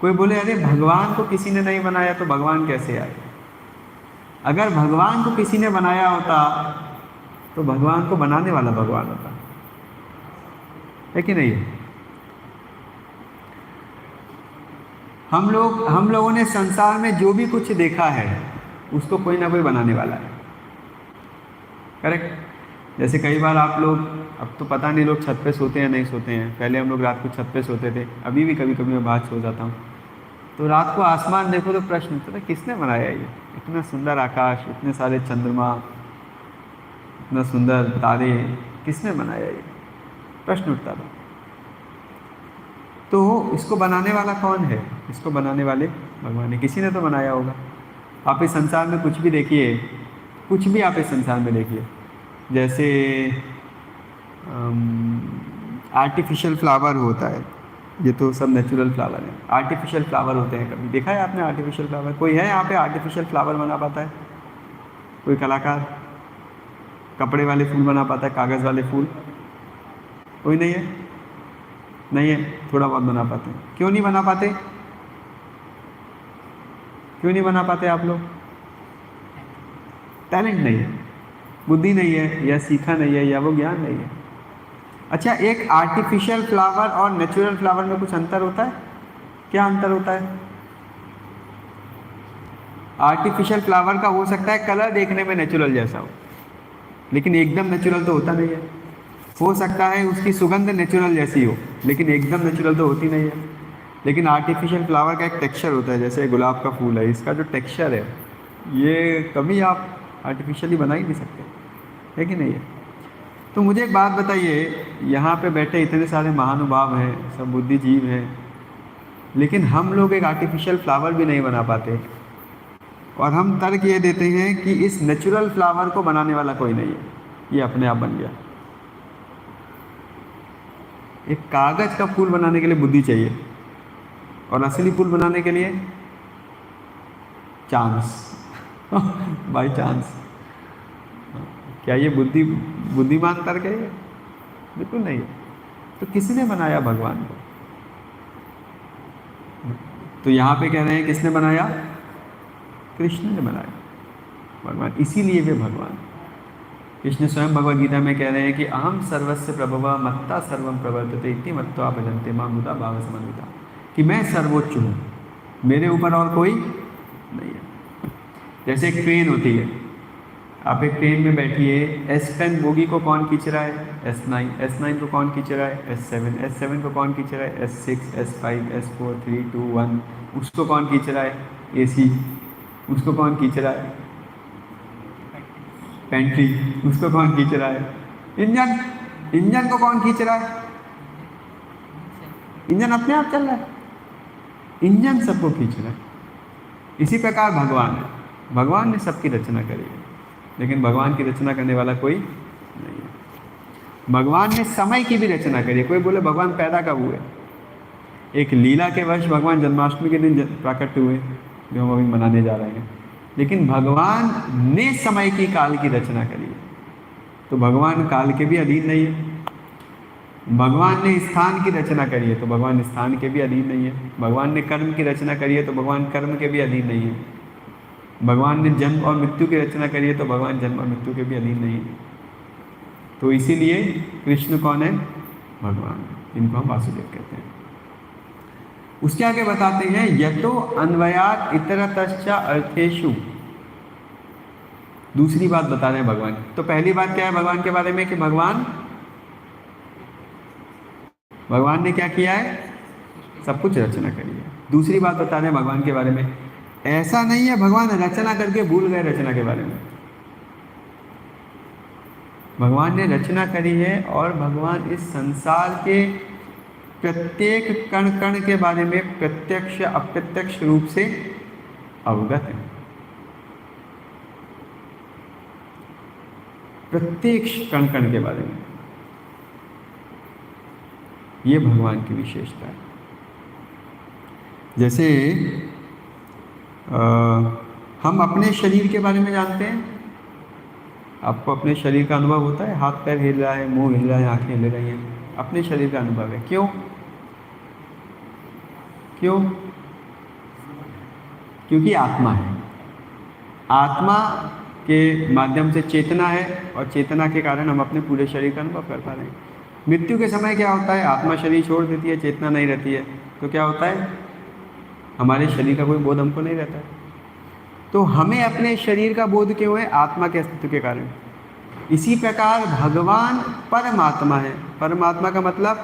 कोई बोले अरे भगवान को किसी ने नहीं बनाया तो भगवान कैसे आए? अगर भगवान को किसी ने बनाया होता तो भगवान को बनाने वाला भगवान होता, है कि नहीं? हम लोगों ने संसार में जो भी कुछ देखा है उसको कोई ना कोई बनाने वाला है, करेक्ट? जैसे कई बार आप लोग, अब तो पता नहीं लोग छत पे सोते हैं नहीं सोते हैं, पहले हम लोग रात को छत पे सोते थे, अभी भी कभी कभी मैं बाहर सो जाता हूँ, तो रात को आसमान देखो तो प्रश्न उठता था किसने बनाया ये? इतना सुंदर आकाश, इतने सारे चंद्रमा, इतना सुंदर तारे, किसने बनाया ये? प्रश्न उठता था। तो इसको बनाने वाला कौन है? इसको बनाने वाले भगवान है, किसी ने तो बनाया होगा। आप इस संसार में कुछ भी देखिए, कुछ भी आप इस संसार में देखिए, जैसे आर्टिफिशियल फ्लावर होता है, ये तो सब नेचुरल फ्लावर है, आर्टिफिशियल फ्लावर होते हैं। कभी देखा है आपने आर्टिफिशियल फ्लावर? कोई है यहाँ पे आर्टिफिशियल फ्लावर बना पाता है? कोई कलाकार कपड़े वाले फूल बना पाता है, कागज़ वाले फूल? कोई नहीं है? नहीं है, थोड़ा बहुत बना पाते हैं। क्यों नहीं बना पाते? क्यों नहीं बना पाते आप लोग? टैलेंट नहीं है, बुद्धि नहीं है, या सीखा नहीं है, या वो ज्ञान नहीं है। अच्छा, एक आर्टिफिशियल फ्लावर और नेचुरल फ्लावर में कुछ अंतर होता है? क्या अंतर होता है? आर्टिफिशियल फ्लावर का हो सकता है कलर देखने में नेचुरल जैसा हो, लेकिन एकदम नेचुरल तो होता नहीं है। हो सकता है उसकी सुगंध नेचुरल जैसी हो, लेकिन एकदम नेचुरल तो होती नहीं है। लेकिन आर्टिफिशियल फ्लावर का एक टेक्सचर होता है, जैसे गुलाब का फूल है, इसका जो टेक्सचर है ये कभी आप आर्टिफिशियली बना ही नहीं सकते, है कि नहीं है? तो मुझे एक बात बताइए, यहाँ पे बैठे इतने सारे महानुभाव हैं, सब बुद्धिजीव हैं, लेकिन हम लोग एक आर्टिफिशियल फ्लावर भी नहीं बना पाते, और हम तर्क ये देते हैं कि इस नेचुरल फ्लावर को बनाने वाला कोई नहीं है, ये अपने आप बन गया। एक कागज़ का फूल बनाने के लिए बुद्धि चाहिए, और असली फूल बनाने के लिए चांस बाय चांस। क्या ये बुद्धिमान तर्क है? ये बिल्कुल नहीं है। तो किसने बनाया भगवान को? तो यहाँ पे कह रहे हैं किसने बनाया? कृष्ण ने बनाया भगवान, इसीलिए वे भगवान। कृष्ण स्वयं भगवद गीता में कह रहे हैं कि अहम सर्वस्य प्रभवा मत्ता सर्वम प्रवर्तते इति मत्वा भजन्ते मां मुदा भाव समन्विता, कि मैं सर्वोच्च हूँ, मेरे ऊपर और कोई नहीं है। जैसे एक ट्रेन होती है, आप एक ट्रेन में बैठिए, S10 बोगी को कौन खींच रहा है? S9 को कौन खींच रहा है? S7 को कौन खींच रहा है? S6, S5, S4, 3, 2, 1, उसको कौन खींच रहा है? AC, उसको कौन खींच रहा है? पेंट्री, उसको कौन खींच रहा है? इंजन को कौन खींच रहा है? इंजन अपने आप चल रहा है, इंजन सबको खींच रहा है। इसी प्रकार भगवान ने सबकी रचना करी है, लेकिन भगवान की रचना करने वाला कोई नहीं है। भगवान ने समय की भी रचना करी है। कोई बोले भगवान पैदा कब हुए? एक लीला के वर्ष भगवान जन्माष्टमी के दिन प्रकट हुए, जो हम अभी मनाने जा रहे हैं, लेकिन भगवान ने समय की, काल की रचना करी है। तो भगवान काल के भी अधीन नहीं है। भगवान ने स्थान की रचना करी है, तो भगवान स्थान के भी अधीन नहीं है। भगवान ने कर्म की रचना करी है, तो भगवान कर्म के भी अधीन नहीं है। भगवान ने जन्म और मृत्यु की रचना करी है, तो भगवान जन्म और मृत्यु के भी अधीन नहीं है। तो इसीलिए कृष्ण कौन है? भगवान, इनको हम वासुदेव कहते हैं। उसके आगे बताते हैं यतो अन्वयात इतरतश्च अर्थेषु। दूसरी बात बता रहे हैं भगवान। तो पहली बात क्या है भगवान के बारे में कि भगवान ने क्या किया है? सब कुछ रचना करी है। दूसरी बात बता रहे हैं भगवान के बारे में, ऐसा नहीं है भगवान रचना करके भूल गए रचना के बारे में। भगवान ने रचना करी है, और भगवान इस संसार के प्रत्येक कण कण के बारे में प्रत्यक्ष अप्रत्यक्ष रूप से अवगत है। प्रत्येक कण कण के बारे में, ये भगवान की विशेषता है। जैसे हम अपने शरीर के बारे में जानते हैं। आपको अपने शरीर का अनुभव होता है? हाथ पैर हिल रहा है, मुंह हिल रहा है, आंखें हिल रही हैं, अपने शरीर का अनुभव है। क्यों? क्योंकि आत्मा है। आत्मा के माध्यम से चेतना है, और चेतना के कारण हम अपने पूरे शरीर का अनुभव कर पा रहे हैं। मृत्यु के समय क्या होता है? आत्मा शरीर छोड़ देती है, चेतना नहीं रहती है, तो क्या होता है? हमारे शरीर का कोई बोध हमको नहीं रहता है। तो हमें अपने शरीर का बोध क्यों है? आत्मा के अस्तित्व के कारण। इसी प्रकार भगवान परमात्मा है। परमात्मा का मतलब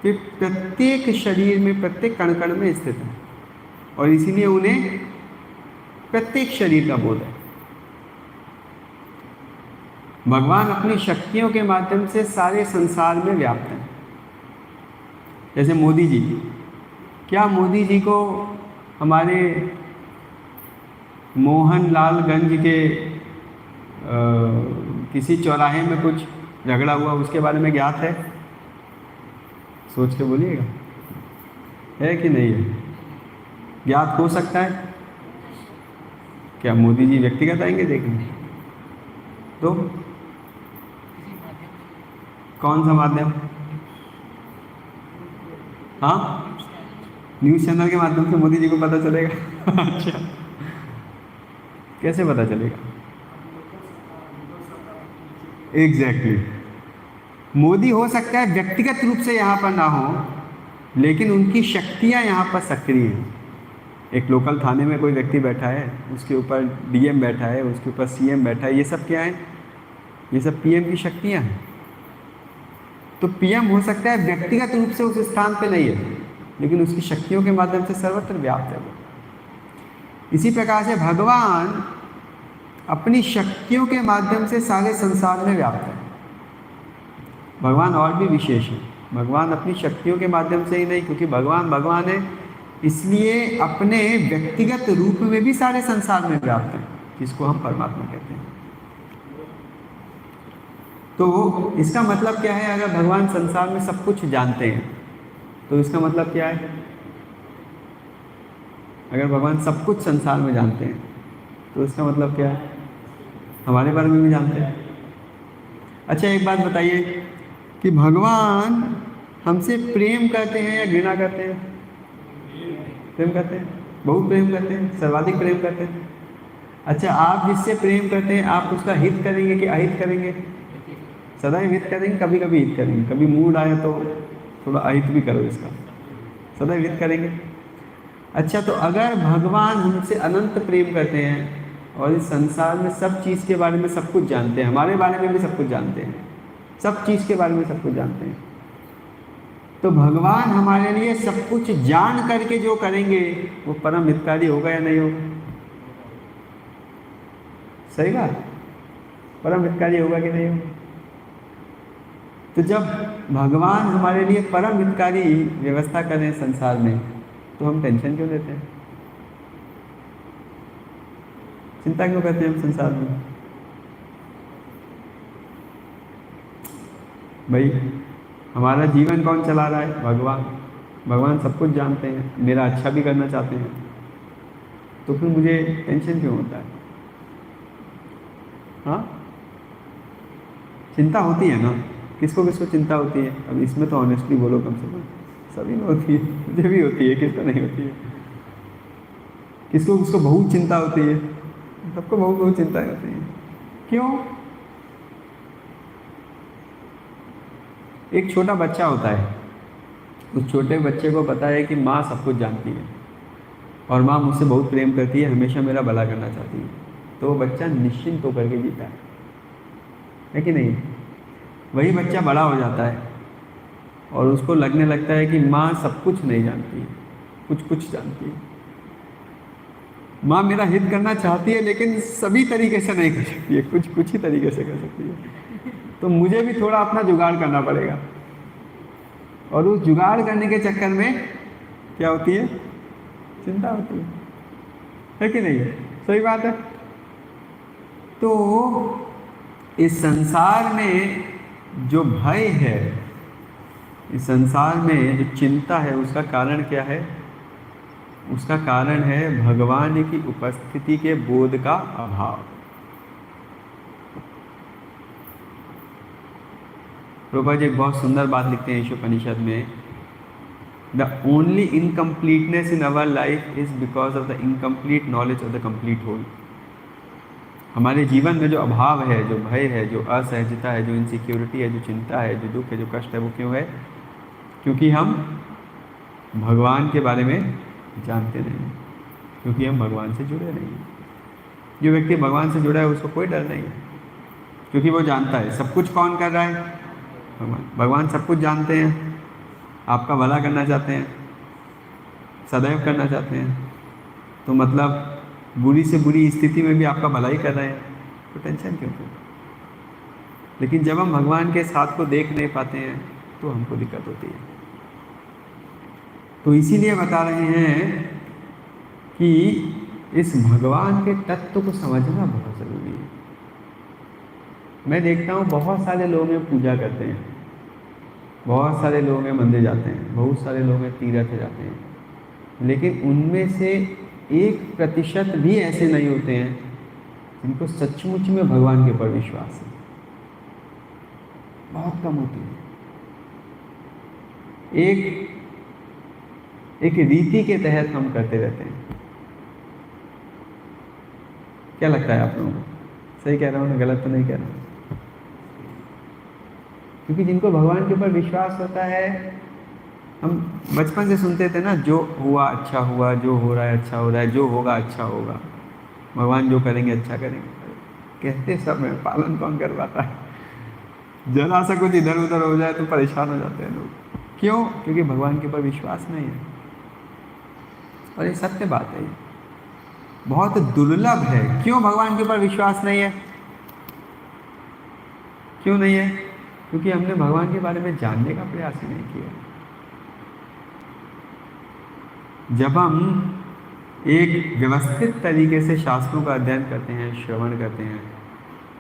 कि प्रत्येक शरीर में, प्रत्येक कण कण में स्थित है, और इसीलिए उन्हें प्रत्येक शरीर का बोध है। भगवान अपनी शक्तियों के माध्यम से सारे संसार में व्याप्त हैं। जैसे मोदी जी, क्या मोदी जी को हमारे मोहनलालगंज के किसी चौराहे में कुछ झगड़ा हुआ, उसके बारे में ज्ञात है? सोच के बोलिएगा, है कि नहीं है? ज्ञात हो सकता है? क्या मोदी जी व्यक्तिगत आएंगे देखने? तो कौन सा माध्यम? हाँ, न्यूज़ चैनल के माध्यम से मोदी जी को पता चलेगा। अच्छा, कैसे पता चलेगा? एग्जैक्टली मोदी हो सकता है व्यक्तिगत रूप से यहाँ पर ना हो, लेकिन उनकी शक्तियाँ यहाँ पर सक्रिय हैं। एक लोकल थाने में कोई व्यक्ति बैठा है, उसके ऊपर डीएम बैठा है, उसके ऊपर सीएम बैठा है, ये सब क्या है? ये सब पीएम की शक्तियाँ हैं। तो पीएम हो सकता है व्यक्तिगत रूप से उस स्थान पे नहीं है, लेकिन उसकी शक्तियों के माध्यम से सर्वत्र व्याप्त है वो। इसी प्रकार से भगवान अपनी शक्तियों के माध्यम से सारे संसार में व्याप्त है। भगवान और भी विशेष है। भगवान अपनी शक्तियों के माध्यम से ही नहीं, क्योंकि भगवान भगवान है, इसलिए अपने व्यक्तिगत रूप में भी सारे संसार में व्याप्त हैं, जिसको हम परमात्मा कहते हैं। तो इसका मतलब क्या है? अगर भगवान संसार में सब कुछ जानते हैं तो इसका मतलब क्या है? अगर भगवान सब कुछ संसार में जानते हैं तो इसका मतलब क्या है? हमारे बारे में भी जानते हैं। अच्छा, एक बात बताइए कि भगवान हमसे प्रेम करते हैं या घृणा करते हैं? प्रेम करते हैं, बहुत प्रेम करते हैं, सर्वाधिक प्रेम करते हैं। अच्छा, आप जिससे प्रेम करते हैं आप उसका हित करेंगे कि अहित करेंगे? सदैव हित करेंगे, कभी कभी हित करेंगे, कभी मूड आए तो थोड़ा अहित भी करो इसका, सदैव हित करेंगे। अच्छा, तो अगर भगवान हमसे अनंत प्रेम करते हैं और इस संसार में सब चीज़ के बारे में सब कुछ जानते हैं, हमारे बारे में भी सब कुछ जानते हैं, सब चीज़ के बारे में सब कुछ जानते हैं, तो भगवान हमारे लिए सब कुछ जान करके जो करेंगे वो परम हितकारी होगा या नहीं होगा? सही बात, परम हितकारी होगा कि नहीं होगा? तो जब भगवान हमारे लिए परम हितकारी व्यवस्था करें संसार में, तो हम टेंशन क्यों लेते हैं? चिंता क्यों करते हैं हम संसार में? भाई, हमारा जीवन कौन चला रहा है? भगवान। भगवान सब कुछ जानते हैं, मेरा अच्छा भी करना चाहते हैं, तो फिर मुझे टेंशन क्यों होता है? हाँ, चिंता होती है ना, किसको किसको चिंता होती है? अब इसमें तो ऑनेस्टली बोलो, कम से कम सभी में होती है, मुझे भी होती है, किसको नहीं होती है? किसको किसको बहुत चिंता होती है? सबको बहुत बहुत चिंता होती है। क्यों? एक छोटा बच्चा होता है, उस छोटे बच्चे को पता है कि माँ सब कुछ जानती है और माँ मुझसे बहुत प्रेम करती है, हमेशा मेरा भला करना चाहती है, तो वो बच्चा निश्चिंत होकर के जीता है कि नहीं? वही बच्चा बड़ा हो जाता है और उसको लगने लगता है कि माँ सब कुछ नहीं जानती है, कुछ कुछ जानती है। माँ मेरा हित करना चाहती है लेकिन सभी तरीके से नहीं कर सकती है, कुछ कुछ ही तरीके से कर सकती है, तो मुझे भी थोड़ा अपना जुगाड़ करना पड़ेगा। और उस जुगाड़ करने के चक्कर में क्या होती है? चिंता होती है कि नहीं? सही बात है। तो इस संसार में जो भय है, इस संसार में जो चिंता है, उसका कारण क्या है? उसका कारण है भगवान की उपस्थिति के बोध का अभाव। प्रभुपाद जी एक बहुत सुंदर बात लिखते हैं ईशोपनिषद में, the only incompleteness in our life is because of the incomplete knowledge of the complete whole. हमारे जीवन में जो अभाव है, जो भय है, जो असहजता है, जो इनसिक्योरिटी है, जो चिंता है, जो दुख है, जो कष्ट है, वो क्यों है? क्योंकि हम भगवान के बारे में जानते नहीं, क्योंकि हम भगवान से जुड़े नहीं हैं। जो व्यक्ति भगवान से जुड़ा है उसको कोई डर नहीं है, क्योंकि वो जानता है सब कुछ कौन कर रहा है? भगवान। भगवान सब कुछ जानते हैं, आपका भला करना चाहते हैं, सदैव करना चाहते हैं, तो मतलब बुरी से बुरी स्थिति में भी आपका भला ही कर रहे हैं, तो टेंशन क्यों? लेकिन जब हम भगवान के साथ को देख नहीं पाते हैं तो हमको दिक्कत होती है। तो इसीलिए बता रहे हैं कि इस भगवान के तत्व को समझना बहुत ज़रूरी है। मैं देखता हूँ बहुत सारे लोग हैं पूजा करते हैं, बहुत सारे लोग हैं मंदिर जाते हैं, बहुत सारे लोग हैं तीर्थ जाते हैं, लेकिन उनमें से 1% भी ऐसे नहीं होते हैं जिनको सचमुच में भगवान के ऊपर विश्वास है। बहुत कम होती है। एक रीति के तहत हम करते रहते हैं। क्या लगता है आप लोगों को? सही कह रहा हूँ ना, गलत तो नहीं कह रहा हूँ? क्योंकि जिनको भगवान के ऊपर विश्वास होता है, हम बचपन से सुनते थे ना, जो हुआ अच्छा हुआ, जो हो रहा है अच्छा हो रहा है, जो होगा अच्छा होगा, भगवान जो करेंगे अच्छा करेंगे। कहते सब है, पालन कौन कर पाता है? जरा सा कुछ इधर उधर हो जाए तो परेशान हो जाते हैं लोग। क्यों? क्योंकि भगवान के ऊपर विश्वास नहीं है। और ये सत्य बात है, बहुत दुर्लभ है। क्यों भगवान के ऊपर विश्वास नहीं है? क्यों नहीं है? क्योंकि हमने भगवान के बारे में जानने का प्रयास ही नहीं किया। जब हम एक व्यवस्थित तरीके से शास्त्रों का अध्ययन करते हैं, श्रवण करते हैं,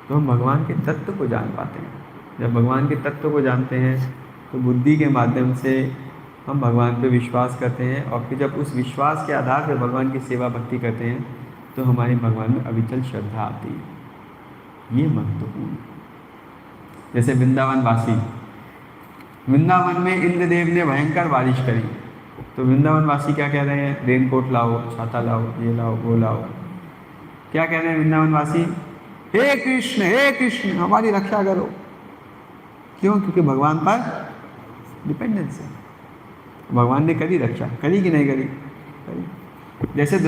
तो हम भगवान के तत्व को जान पाते हैं। जब भगवान के तत्व को जानते हैं तो बुद्धि के माध्यम से हम भगवान पे विश्वास करते हैं, और फिर जब उस विश्वास के आधार पर भगवान की सेवा भक्ति करते हैं तो हमारी भगवान में अविचल श्रद्धा आती है। ये महत्वपूर्ण। जैसे वृंदावन वासी, वृंदावन में इंद्रदेव ने भयंकर बारिश करी, तो वृंदावन वासी क्या कह रहे हैं? रेनकोट लाओ, छाता लाओ, ये लाओ, वो लाओ। क्या कह रहे हैं वृंदावन वासी? हे कृष्ण हमारी रक्षा करो। क्यों? क्योंकि भगवान पर डिपेंडेंस है। भगवान ने करी रक्षा, करी कि नहीं करी? करी। जैसे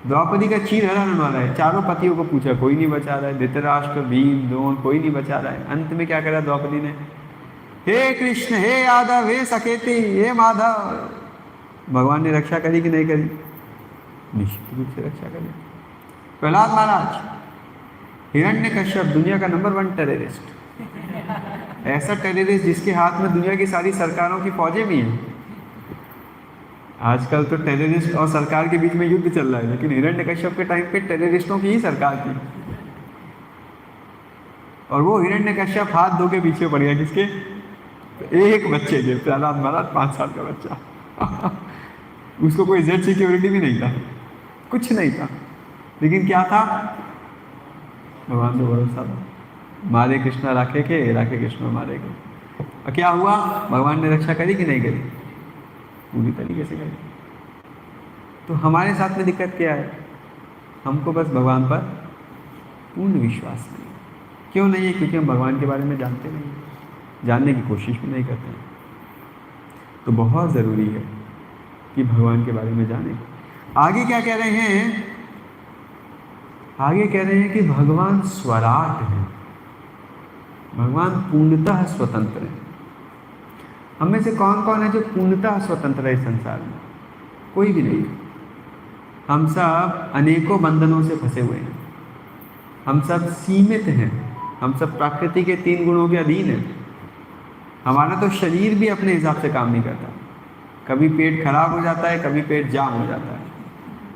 द्रौपदी का चीर हरण वाला है, चारों पतियों को पूछा, कोई नहीं बचा रहा है। धृतराष्ट्र, भीम, द्रोण, कोई नहीं बचा रहा है। अंत में क्या करा द्रौपदी ने? हे कृष्ण, हे यादव, हे सकेती, हे माधव। भगवान ने रक्षा करी कि नहीं करी? निश्चित रूप से रक्षा करी। प्रहलाद महाराज, हिरण्यकश्यप दुनिया का नंबर 1 टेररिस्ट, ऐसा टेररिस्ट जिसके हाथ में दुनिया की सारी सरकारों की फौजें भी हैं। आजकल तो टेररिस्ट और सरकार के बीच में युद्ध चल रहा है, लेकिन हिरण्यकश्यप के टाइम पे टेररिस्टों की ही सरकार थी। और वो हिरण्यकश्यप हाथ धो के पीछे पड़ गया किसके? एक बच्चे के, प्रहलाद महाराज, 5 साल का बच्चा। उसको कोई जेड सिक्योरिटी भी नहीं था, कुछ नहीं था, लेकिन क्या था? भगवान से भरोसा था। मारे कृष्णा राखे कृष्ण मारे के। और क्या हुआ? भगवान ने रक्षा करी कि नहीं करी? पूरी तरीके से करी। तो हमारे साथ में दिक्कत क्या है? हमको बस भगवान पर पूर्ण विश्वास नहीं। क्यों नहीं है? क्योंकि हम भगवान के बारे में जानते नहीं, जानने की कोशिश भी नहीं करते हैं। तो बहुत ज़रूरी है कि भगवान के बारे में जानें। आगे क्या कह रहे हैं? आगे कह रहे हैं कि भगवान स्वराट है, भगवान पूर्णतः स्वतंत्र है। हम में से कौन कौन है जो पूर्णतः स्वतंत्र है इस संसार में? कोई भी नहीं। हम सब अनेकों बंधनों से फंसे हुए हैं, हम सब सीमित हैं, हम सब प्रकृति के 3 गुणों के अधीन हैं। हमारा तो शरीर भी अपने हिसाब से काम नहीं करता। कभी पेट खराब हो जाता है, कभी पेट जाम हो जाता है।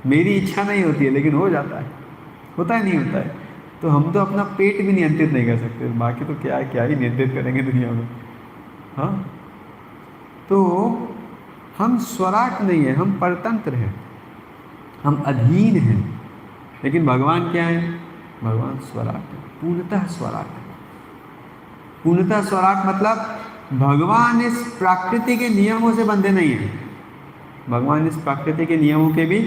मेरी इच्छा नहीं होती है, लेकिन हो जाता है। होता है नहीं होता है? तो हम तो अपना पेट भी नियंत्रित नहीं कर सकते, बाकी तो क्या ही नियंत्रित करेंगे दुनिया में। हाँ, तो हम स्वराट नहीं है, हम परतंत्र हैं, हम अधीन हैं। लेकिन भगवान क्या है? भगवान स्वराट है, पूर्णतः स्वराट है। पूर्णतः स्वराट मतलब भगवान इस प्रकृति के नियमों से बंधे नहीं हैं। भगवान इस प्रकृति के नियमों के भी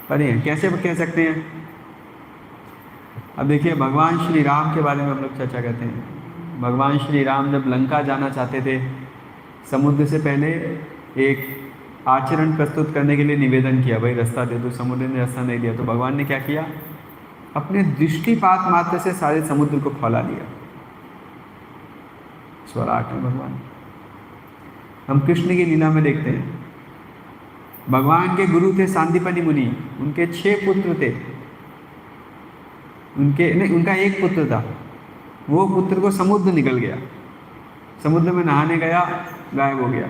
परे हैं। कैसे कह सकते हैं? अब देखिए, भगवान श्री राम के बारे में हम लोग चर्चा करते हैं। भगवान श्री राम जब लंका जाना चाहते थे, समुद्र से पहले एक आचरण प्रस्तुत करने के लिए निवेदन किया, भाई रास्ता दे दो। समुद्र ने रास्ता नहीं दिया, तो भगवान ने क्या किया? अपने दृष्टिपात मात्र से सारे समुद्र को फैला दिया। स्वराट है भगवान। हम कृष्ण की लीला में देखते हैं, भगवान के गुरु थे सांदीपनि मुनि, उनके 6 पुत्र थे। उनका एक पुत्र था, वो पुत्र को समुद्र निकल गया, समुद्र में नहाने गया, गायब हो गया।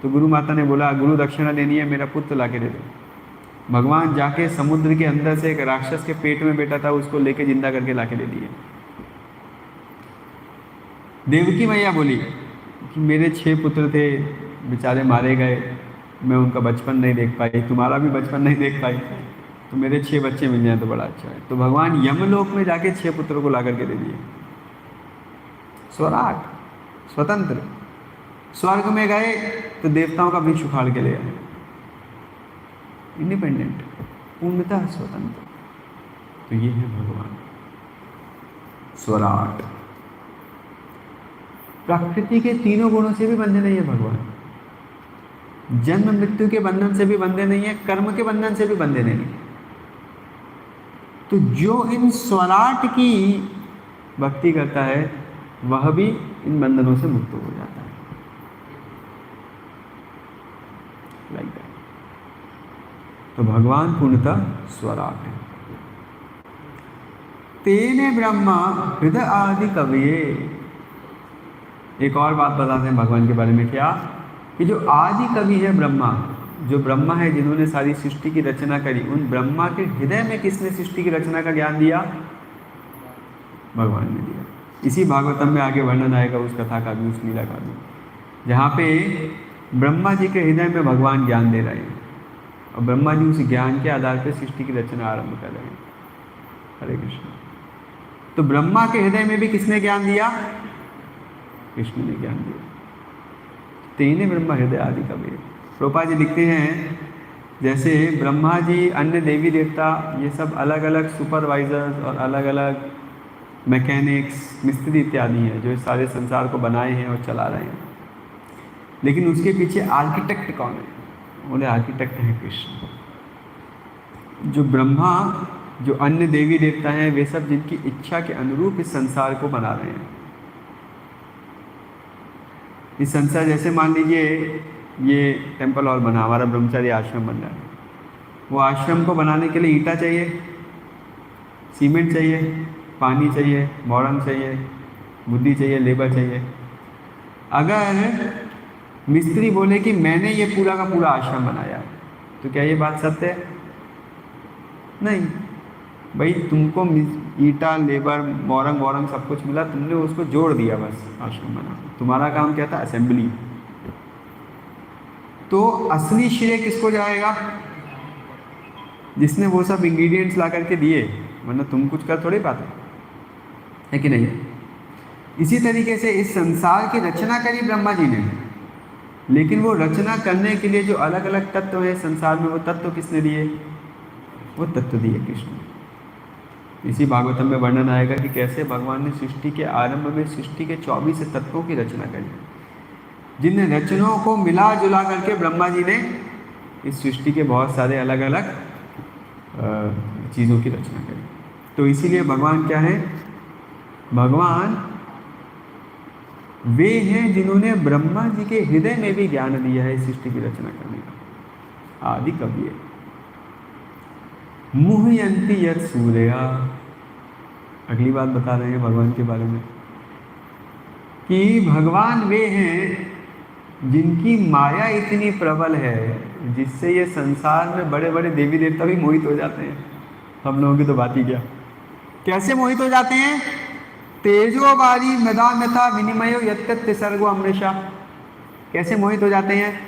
तो गुरु माता ने बोला, गुरु दक्षिणा देनी है, मेरा पुत्र लाके दे दो। भगवान जाके समुद्र के अंदर से एक राक्षस के पेट में बैठा था, उसको लेके जिंदा करके लाके दे दिए। देवकी मैया बोली कि मेरे 6 पुत्र थे, बेचारे मारे गए, मैं उनका बचपन नहीं देख पाई, तुम्हारा भी बचपन नहीं देख पाई, तो मेरे 6 बच्चे मिल जाएं तो बड़ा अच्छा है। तो भगवान यमलोक में जाके 6 पुत्रों को ला करके दे दिए। स्वराट, स्वतंत्र। स्वर्ग में गए तो देवताओं का वृक्ष उखाड़ के ले आए, इंडिपेंडेंट, पूर्णतः स्वतंत्र। तो ये है भगवान स्वराट। प्रकृति के तीनों गुणों से भी बंधे नहीं है भगवान, जन्म मृत्यु के बंधन से भी बंधे नहीं है, कर्म के बंधन से भी बंधे नहीं है। तो जो इन स्वराट की भक्ति करता है वह भी इन बंधनों से मुक्त हो जाता है। Like that. तो भगवान पूर्णतः स्वराट है। तेने ब्रह्मा हृदय आदि कविये। एक और बात बताते हैं भगवान के बारे में, क्या कि जो आदि कवि है ब्रह्मा, जो ब्रह्मा है जिन्होंने सारी सृष्टि की रचना करी, उन ब्रह्मा के हृदय में किसने सृष्टि की रचना का ज्ञान दिया? भगवान ने दिया। इसी भागवतम में आगे वर्णन आएगा उस कथा का भी, उस लीला का भी, जहाँ पे ब्रह्मा जी के हृदय में भगवान ज्ञान दे रहे हैं और ब्रह्मा जी उस ज्ञान के आधार पर सृष्टि की रचना आरंभ कर रहे हैं। हरे कृष्ण। तो ब्रह्मा के हृदय में भी किसने ज्ञान दिया? कृष्ण ने ज्ञान दिया। तेने ब्रह्मा हृदय आदि कवि। प्रभुपाद जी लिखते हैं जैसे ब्रह्मा जी, अन्य देवी देवता, ये सब अलग अलग सुपरवाइजर्स और अलग अलग मैकेनिक्स, मिस्त्री इत्यादि हैं जो इस सारे संसार को बनाए हैं और चला रहे हैं, लेकिन उसके पीछे आर्किटेक्ट कौन है? बोले आर्किटेक्ट है कृष्ण। जो ब्रह्मा, जो अन्य देवी देवता हैं, वे सब जिनकी इच्छा के अनुरूप इस संसार को बना रहे हैं। इस संसार, जैसे मान लीजिए ये टेम्पल हॉल बना, हमारा ब्रह्मचारी आश्रम बन रहा है, वो आश्रम को बनाने के लिए ईंटा चाहिए, सीमेंट चाहिए, पानी चाहिए, मोरंग चाहिए, बुद्धि चाहिए, लेबर चाहिए। अगर मिस्त्री बोले कि मैंने ये पूरा का पूरा आश्रम बनाया, तो क्या ये बात सत्य है? नहीं भाई, तुमको ईंटा, लेबर, मोरंग वोरंग सब कुछ मिला, तुमने उसको जोड़ दिया, बस आश्रम बना। तुम्हारा काम क्या था? असेंबली। तो असली श्रेय किसको जाएगा? जिसने वो सब इंग्रेडिएंट्स ला करके दिए, वरना तुम कुछ कर थोड़ी पाते, है कि नहीं? इसी तरीके से इस संसार की रचना करी ब्रह्मा जी ने, लेकिन वो रचना करने के लिए जो अलग अलग तत्व है संसार में, वो तत्व किसने दिए? वो तत्व दिए कृष्ण। इसी भागवतम में वर्णन आएगा कि कैसे भगवान ने सृष्टि के आरंभ में सृष्टि के 24 तत्वों की रचना करी, जिन रचनाओं को मिला जुला करके ब्रह्मा जी ने इस सृष्टि के बहुत सारे अलग अलग चीज़ों की रचना करी। तो इसीलिए भगवान क्या है? भगवान वे हैं जिन्होंने ब्रह्मा जी के हृदय में भी ज्ञान दिया है सृष्टि की रचना करने का। आदि कवि है। मुह्यंती यत् सूर्या। अगली बात बता रहे हैं भगवान के बारे में कि भगवान वे हैं जिनकी माया इतनी प्रबल है जिससे ये संसार में बड़े बड़े देवी देवता भी मोहित हो जाते हैं। हम लोगों की तो बात ही क्या। कैसे मोहित हो जाते हैं? तेजो बारी मृदा मृथा विनिमयो यत्तत् सर्गो अमृषा। कैसे मोहित हो जाते हैं?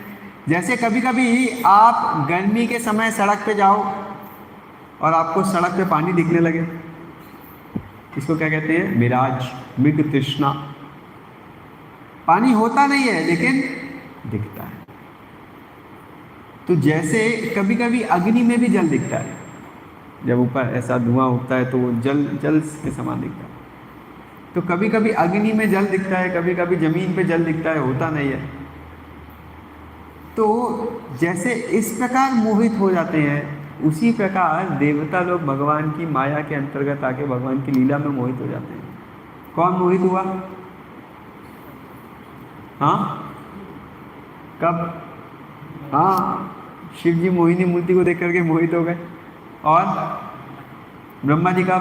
जैसे कभी कभी आप गर्मी के समय सड़क पे जाओ और आपको सड़क पे पानी दिखने लगे, इसको क्या कहते हैं? मिराज, मृग तृष्णा। पानी होता नहीं है लेकिन दिखता है। तो जैसे कभी कभी अग्नि में भी जल दिखता है, जब ऊपर ऐसा धुआं उठता है तो वो जल के समान दिखता है। तो कभी कभी अग्नि में जल दिखता है, कभी कभी जमीन पे जल दिखता है, होता नहीं है। तो जैसे इस प्रकार मोहित हो जाते हैं, उसी प्रकार देवता लोग भगवान की माया के अंतर्गत आके भगवान की लीला में मोहित हो जाते हैं। कौन मोहित हुआ? हाँ, कब? हाँ, शिव जी मोहिनी मूर्ति को देख करके मोहित हो गए। और ब्रह्मा जी का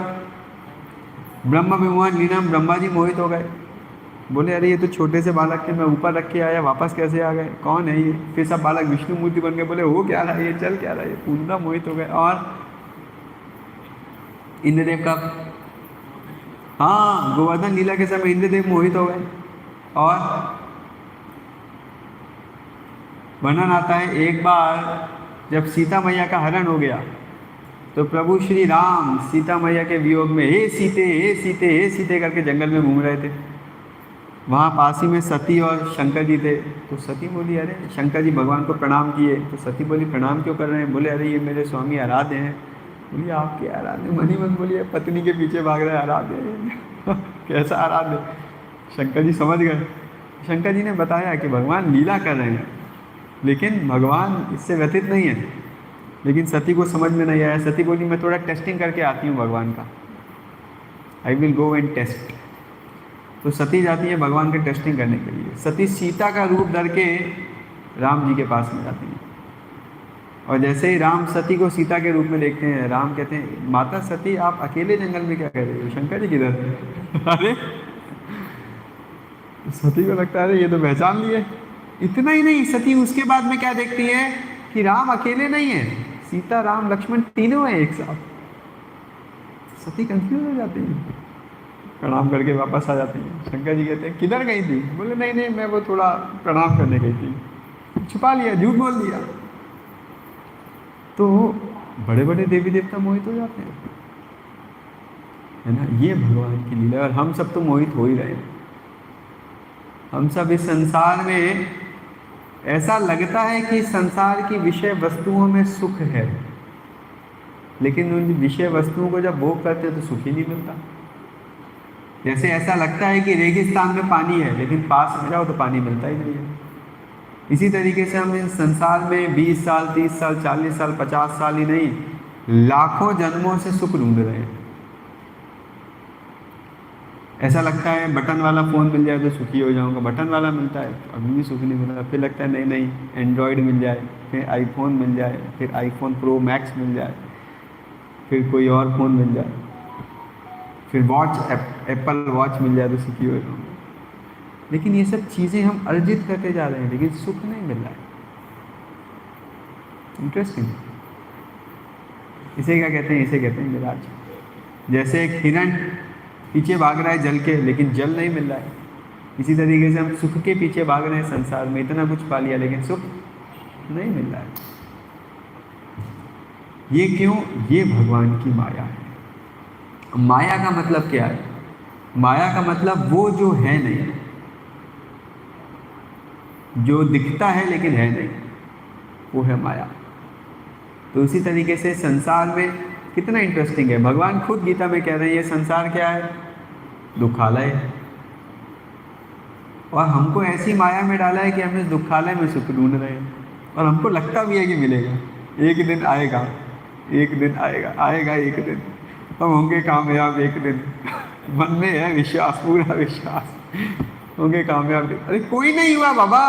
ब्रह्म विमोहन लीला में ब्रह्मा जी मोहित हो गए। बोले अरे ये तो छोटे से बालक थे, मैं ऊपर रख के आया, वापस कैसे आ गए? कौन है ये? फिर सब बालक विष्णु मूर्ति बन गए। बोले हो क्या रहा है ये, चल क्या रहा है ये? पूर्ण मोहित हो गए। और इंद्रदेव का, हाँ, गोवर्धन लीला के समय इंद्रदेव मोहित हो गए। और वर्णन आता है एक बार जब सीता मैया का हरण हो गया तो प्रभु श्री राम सीता मैया के वियोग में हे सीते हे सीते हे सीते करके जंगल में घूम रहे थे। वहाँ पास ही में सती और शंकर जी थे। तो सती बोली अरे, शंकर जी भगवान को प्रणाम किए तो सती बोली प्रणाम क्यों कर रहे हैं? बोले अरे ये मेरे स्वामी आराध्य हैं। बोली आपके आराध्य? मनी मन बोलिए पत्नी के पीछे भाग रहे आराध्य कैसा आराध्य? शंकर जी समझ गए। शंकर जी ने बताया कि भगवान लीला कर रहे हैं लेकिन भगवान इससे व्यतीत नहीं है। लेकिन सती को समझ में नहीं आया। सती बोली मैं थोड़ा टेस्टिंग करके आती हूँ भगवान का, I will go and test. तो सती जाती है भगवान के टेस्टिंग करने के लिए। सती सीता का रूप धर के राम जी के पास में जाती है और जैसे ही राम सती को सीता के रूप में देखते हैं, राम कहते हैं माता सती आप अकेले जंगल में क्या कर रही हो? शंकर जी किधर? अरे सती को लगता है अरे ये तो पहचान लिए। इतना ही नहीं, सती उसके बाद में क्या देखती है कि राम अकेले नहीं है, सीता राम लक्ष्मण तीनों हैं एक साथ। सती कंफ्यूज हो जाती है, प्रणाम करके वापस आ जाती है। शंकर जी कहते हैं किधर गई थी? बोले नहीं नहीं मैं वो थोड़ा प्रणाम करने गई थी, छुपा लिया, झूठ बोल दिया। तो बड़े बड़े देवी देवता मोहित हो जाते हैं, है ना। ये भगवान की लीला। और हम सब तो मोहित हो ही रहे हैं। हम सब इस संसार में ऐसा लगता है कि संसार की विषय वस्तुओं में सुख है, लेकिन उन विषय वस्तुओं को जब भोग करते हैं तो सुख ही नहीं मिलता। जैसे ऐसा लगता है कि रेगिस्तान में पानी है लेकिन पास में जाओ तो पानी मिलता ही नहीं है। इसी तरीके से हम इस संसार में 20 साल 30 साल 40 साल 50 साल ही नहीं, लाखों जन्मों से सुख ढूंढ रहे हैं। ऐसा लगता है बटन वाला फ़ोन मिल जाए तो सुखी हो जाऊंगा, बटन वाला मिलता है तो अभी भी सुख नहीं मिल रहा। फिर लगता है नहीं नहीं एंड्रॉयड मिल जाए, फिर आईफोन मिल जाए, फिर आईफोन प्रो मैक्स मिल जाए, फिर कोई और फ़ोन मिल जाए, फिर वॉच एप्पल वॉच मिल जाए तो सुखी हो जाऊंगा। लेकिन ये सब चीज़ें हम अर्जित करते जा रहे हैं लेकिन सुख नहीं मिल रहा है। इंटरेस्टिंग। इसे क्या कहते हैं? इसे कहते हैं मिराज। जैसे एक हिरण पीछे भाग रहा है जल के लेकिन जल नहीं मिल रहा है, इसी तरीके से हम सुख के पीछे भाग रहे हैं संसार में, इतना कुछ पा लिया लेकिन सुख नहीं मिल रहा है। ये क्यों? ये भगवान की माया है। माया का मतलब क्या है? माया का मतलब वो जो है नहीं, जो दिखता है लेकिन है नहीं, वो है माया। तो इसी तरीके से संसार में कितना इंटरेस्टिंग है, भगवान खुद गीता में कह रहे हैं ये संसार क्या है? दुखालय। और हमको ऐसी माया में डाला है कि हम इस दुखालय में सुख ढूंढ रहे हैं और हमको लगता भी है कि मिलेगा, एक दिन आएगा, एक दिन आएगा, आएगा एक दिन, हम होंगे कामयाब एक दिन। मन में है विश्वास, पूरा विश्वास, होंगे कामयाब। अरे कोई नहीं हुआ बाबा,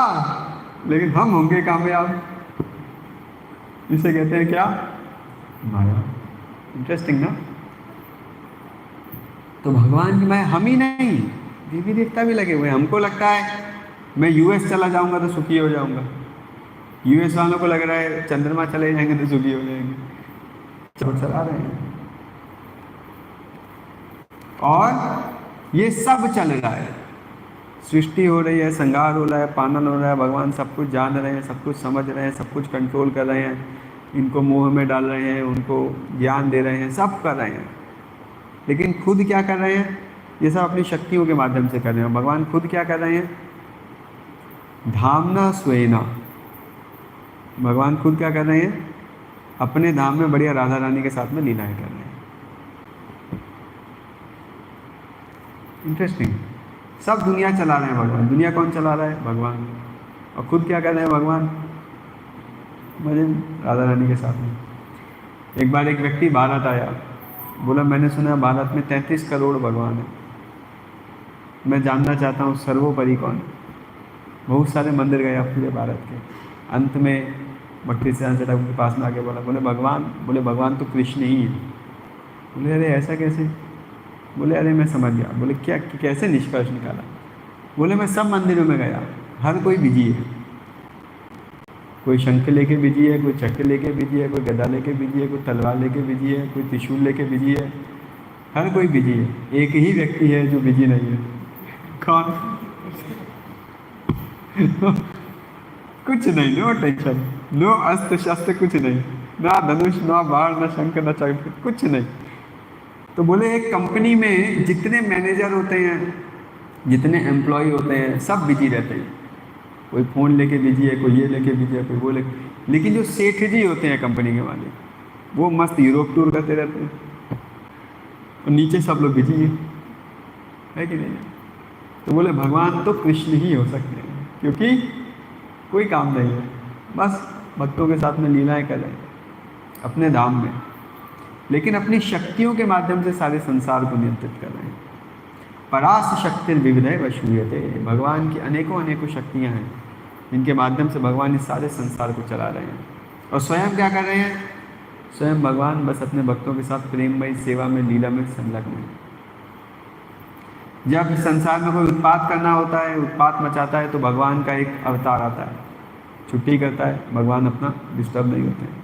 लेकिन हम होंगे कामयाब। इसे कहते हैं क्या? माया। इंटरेस्टिंग ना। तो भगवान की माया हम ही नहीं, देवी देवता भी लगे हुए हैं। हमको लगता है मैं यूएस चला जाऊंगा तो सुखी हो जाऊंगा, यूएस वालों को लग रहा है चंद्रमा चले जाएंगे तो सुखी हो जाएंगे, चला रहे हैं। और ये सब चल रहा है, सृष्टि हो रही है, संहार हो रहा है, पालन हो रहा है, भगवान सब कुछ जान रहे हैं, सब कुछ समझ रहे हैं, सब कुछ कंट्रोल कर रहे हैं, इनको मोह में डाल रहे हैं, उनको ज्ञान दे रहे हैं, सब कर रहे हैं। लेकिन खुद क्या कर रहे हैं? ये सब अपनी शक्तियों के माध्यम से कर रहे हैं। भगवान खुद क्या कर रहे हैं? धामना स्वेना। भगवान खुद क्या कर रहे हैं? अपने धाम में बढ़िया राधा रानी के साथ में लीलाएं कर रहे हैं। इंटरेस्टिंग। सब दुनिया चला रहे हैं भगवान। दुनिया कौन चला रहा है? भगवान। और खुद क्या कर रहे हैं भगवान? मजे राधा रानी के साथ में। एक बार एक व्यक्ति भारत आया, बोला मैंने सुना भारत में 33 करोड़ भगवान है, मैं जानना चाहता हूँ सर्वोपरि कौन है। बहुत सारे मंदिर गया पूरे भारत के। अंत में भक्ति सिद्धांत ठाकुर के पास में आके बोले भगवान तो कृष्ण ही है। बोले अरे ऐसा कैसे? बोले अरे मैं समझ गया। बोले क्या, कैसे निष्कर्ष निकाला? बोले मैं सब मंदिरों में गया, हर कोई बिजी है, कोई शंख लेके बिजी है, कोई चक्र लेके बिजी है, कोई गदा लेके बिजी है, कोई तलवार लेके बिजी है, कोई त्रिशूल लेके बिजी है, हर कोई बिजी है। एक ही व्यक्ति है जो बिजी नहीं है। कौन? कुछ नहीं, नो टेंशन, नो अस्त्र शस्त्र, कुछ नहीं, ना धनुष ना बाण ना शंख ना चक्र, कुछ नहीं। तो बोले एक कंपनी में जितने मैनेजर होते हैं, जितने एम्प्लॉय होते हैं, सब बिजी रहते हैं। कोई फ़ोन लेके बिजी है, कोई ये लेके बिजी है, कोई वो लेके। लेकिन जो सेठ जी होते हैं कंपनी के मालिक, वो मस्त यूरोप टूर करते रहते हैं और नीचे सब लोग बिजी है कि नहीं? तो बोले भगवान तो कृष्ण ही हो सकते हैं, क्योंकि कोई काम नहीं है, बस भक्तों के साथ में लीलाएं कर रहे हैं अपने धाम में, लेकिन अपनी शक्तियों के माध्यम से सारे संसार को नियंत्रित कर रहे हैं। परास शक्ति विविधय वशूयते, भगवान की अनेकों अनेकों शक्तियाँ हैं जिनके माध्यम से भगवान इस सारे संसार को चला रहे हैं। और स्वयं क्या कर रहे हैं? स्वयं भगवान बस अपने भक्तों के साथ प्रेममयी सेवा में, लीला में संलग्न है। जब संसार में कोई उत्पात करना होता है, उत्पात मचाता है, तो भगवान का एक अवतार आता है, छुट्टी करता है, भगवान अपना डिस्टर्ब नहीं होते हैं।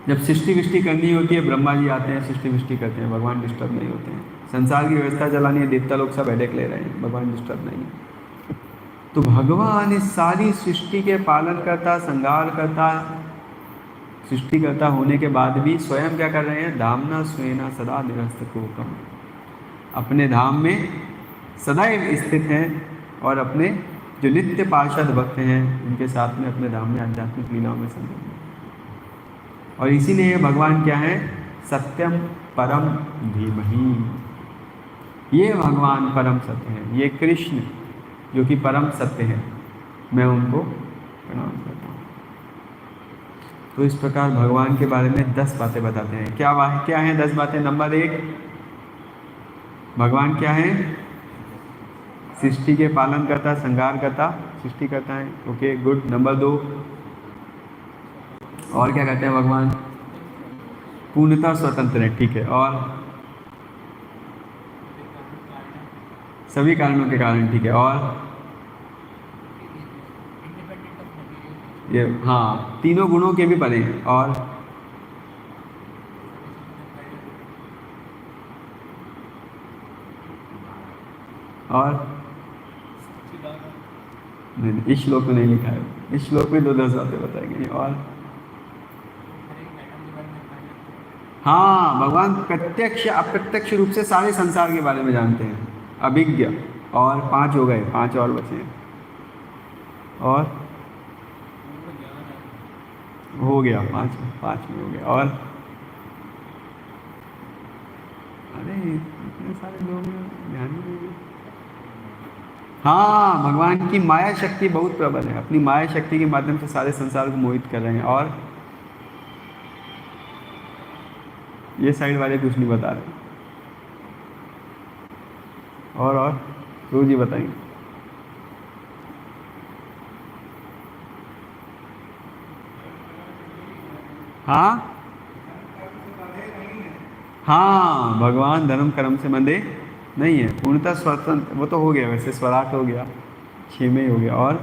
जब सृष्टि विष्टि करनी होती है, ब्रह्मा जी आते हैं, सृष्टि विष्टि करते हैं, भगवान डिस्टर्ब नहीं होते हैं। संसार की व्यवस्था चलानी है, देवता लोग सब हेडेक ले रहे हैं, भगवान डिस्टर्ब नहीं है। तो भगवान इस सारी सृष्टि के पालन करता, संहार करता, सृष्टिकर्ता होने के बाद भी स्वयं क्या कर रहे हैं? धामना स्वेना सदा निरस्त कोकम, अपने धाम में सदैव स्थित हैं और अपने जो नित्य पार्षद भक्त हैं उनके साथ में अपने धाम में आध्यात्मिक लीलाओं में संलग्न हैं। और इसीलिए भगवान क्या है? सत्यम परम धीमहि, ये भगवान परम सत्य हैं, ये कृष्ण जो कि परम सत्य है, मैं उनको प्रणाम करता हूँ। तो इस प्रकार भगवान के बारे में 10 बातें बताते हैं। क्या हैं 10 बातें? नंबर 1, भगवान क्या है? सृष्टि के पालन करता, संहार करता, सृष्टि करता है। Okay, good. नंबर 2, और क्या कहते हैं भगवान? पूर्णतः स्वतंत्र है, ठीक है। और सभी कारणों के कारण, ठीक है। और ये हाँ, तीनों गुणों के भी परे हैं। और नहीं, इस श्लोक में नहीं लिखा है, इस श्लोक में 10 बातें बताई गई। और हाँ, भगवान प्रत्यक्ष अप्रत्यक्ष रूप से सारे संसार के बारे में जानते हैं, अभिज्ञ। और 5 हो गए, 5 और बचे हैं। और हो गया 5 में हो गया। और अरे इतने सारे लोग ध्यान नहीं देंगे। हाँ, भगवान की माया शक्ति बहुत प्रबल है, अपनी माया शक्ति के माध्यम से सारे संसार को मोहित कर रहे हैं। और ये साइड वाले कुछ नहीं बता रहे। और रोज ही बताएंगे। हाँ, भगवान धर्म कर्म से बंधे नहीं है, पूर्णतः स्वतंत्र। वो तो हो गया, वैसे स्वराट हो गया, 6 में ही हो गया। और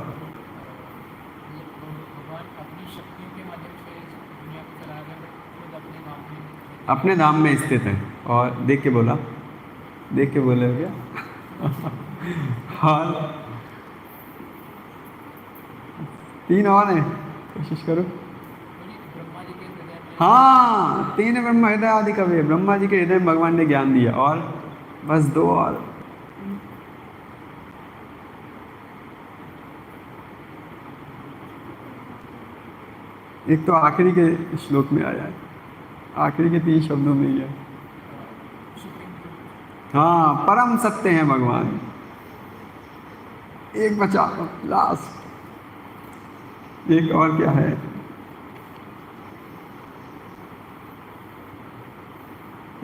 अपने धाम में स्थित है। और देख के बोला, देख के बोले क्या? और 3 और हैं, कोशिश करो। हाँ, 3 ब्रह्म हृदय आदि कवि, ब्रह्मा जी के हृदय में भगवान ने ज्ञान दिया। और बस 2 और। एक तो आखिरी के श्लोक में आया है, आखिरी के 3 शब्दों में ही है। हाँ, परम सत्य हैं भगवान। एक बचा लास्ट, एक और क्या है?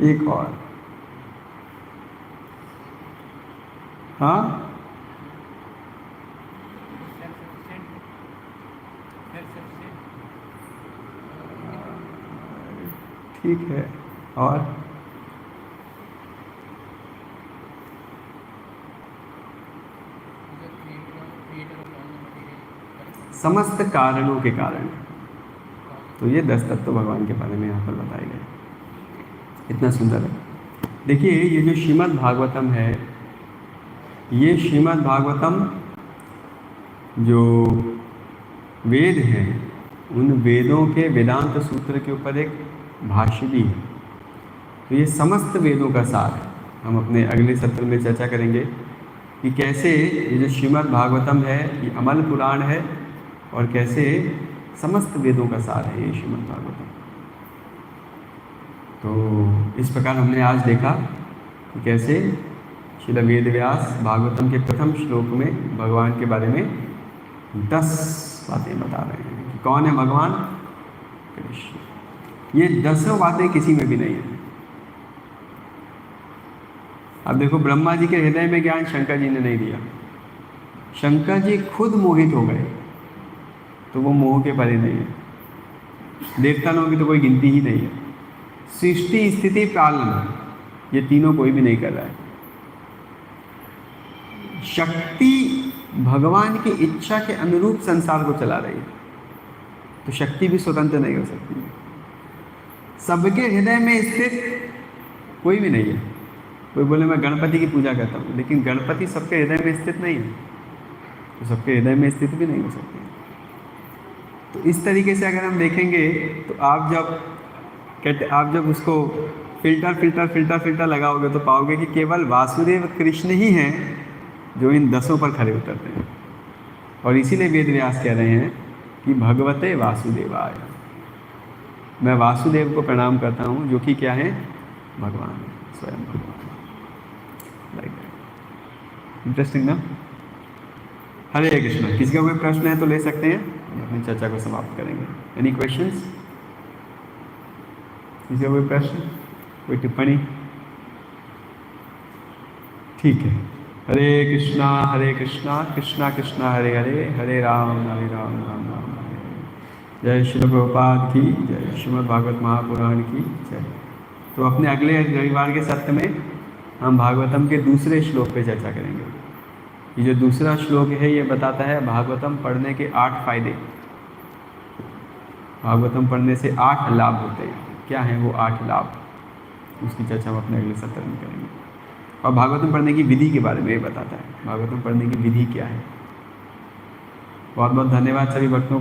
एक और, हाँ, ठीक है। और समस्त कारणों के कारण। तो ये 10 तत्व भगवान के बारे में यहाँ पर बताए गए, इतना सुंदर है। देखिए, ये जो श्रीमद् भागवतम है, ये श्रीमद् भागवतम जो वेद हैं, उन वेदों के वेदांत सूत्र के ऊपर एक भाष्य भी है। तो ये समस्त वेदों का सार है। हम अपने अगले सत्र में चर्चा करेंगे कि कैसे ये जो श्रीमद् भागवतम है ये अमल पुराण है और कैसे समस्त वेदों का सार है ये श्रीमद् भागवतम। तो इस प्रकार हमने आज देखा कि कैसे श्रील वेद व्यास भागवतम के प्रथम श्लोक में भगवान के बारे में 10 बातें बता रहे हैं कि कौन है भगवान कृष्ण। ये 10 बातें किसी में भी नहीं है। अब देखो, ब्रह्मा जी के हृदय में ज्ञान शंकर जी ने नहीं दिया, शंकर जी खुद मोहित हो गए, तो वो मोह के परे नहीं है। देवता लोगों की तो कोई गिनती ही नहीं है। सृष्टि स्थिति पालन ये तीनों कोई भी नहीं कर रहा है। शक्ति भगवान की इच्छा के अनुरूप संसार को चला रही है, तो शक्ति भी स्वतंत्र नहीं हो सकती। सबके हृदय में स्थित कोई भी नहीं है। कोई बोले मैं गणपति की पूजा करता हूँ, लेकिन गणपति सबके हृदय में स्थित नहीं है, तो सबके हृदय में स्थित भी नहीं हो सकती। तो इस तरीके से अगर हम देखेंगे तो आप जब उसको फिल्टर लगाओगे तो पाओगे कि केवल वासुदेव कृष्ण ही हैं जो इन 10 पर खड़े उतरते हैं। और इसीलिए वेद व्यास कह रहे हैं कि भगवते वासुदेवाय, मैं वासुदेव को प्रणाम करता हूँ जो कि क्या है, भगवान, स्वयं भगवान। लाइक इंटरेस्टिंग ना। हरे कृष्ण। किसी का कोई प्रश्न है तो ले सकते हैं, अपनी चर्चा को समाप्त करेंगे। Any questions? किसी का कोई प्रश्न, कोई टिप्पणी? ठीक है। हरे कृष्णा कृष्णा कृष्णा हरे हरे, हरे राम राम राम हरे। जय श्री प्रभुपाद की जय, श्रीमद् भागवत महापुराण की जय। तो अपने अगले रविवार के सत्र में हम भागवतम के दूसरे श्लोक पे चर्चा करेंगे। ये जो दूसरा श्लोक है ये बताता है भागवतम पढ़ने के 8 फायदे। भागवतम पढ़ने से 8 लाभ होते हैं। क्या हैं वो 8 लाभ, उसकी चर्चा हम अपने अगले सत्र में करेंगे। और भागवतम पढ़ने की विधि के बारे में ये बताता है, भागवतम पढ़ने की विधि क्या है। बहुत बहुत धन्यवाद सभी भक्तों।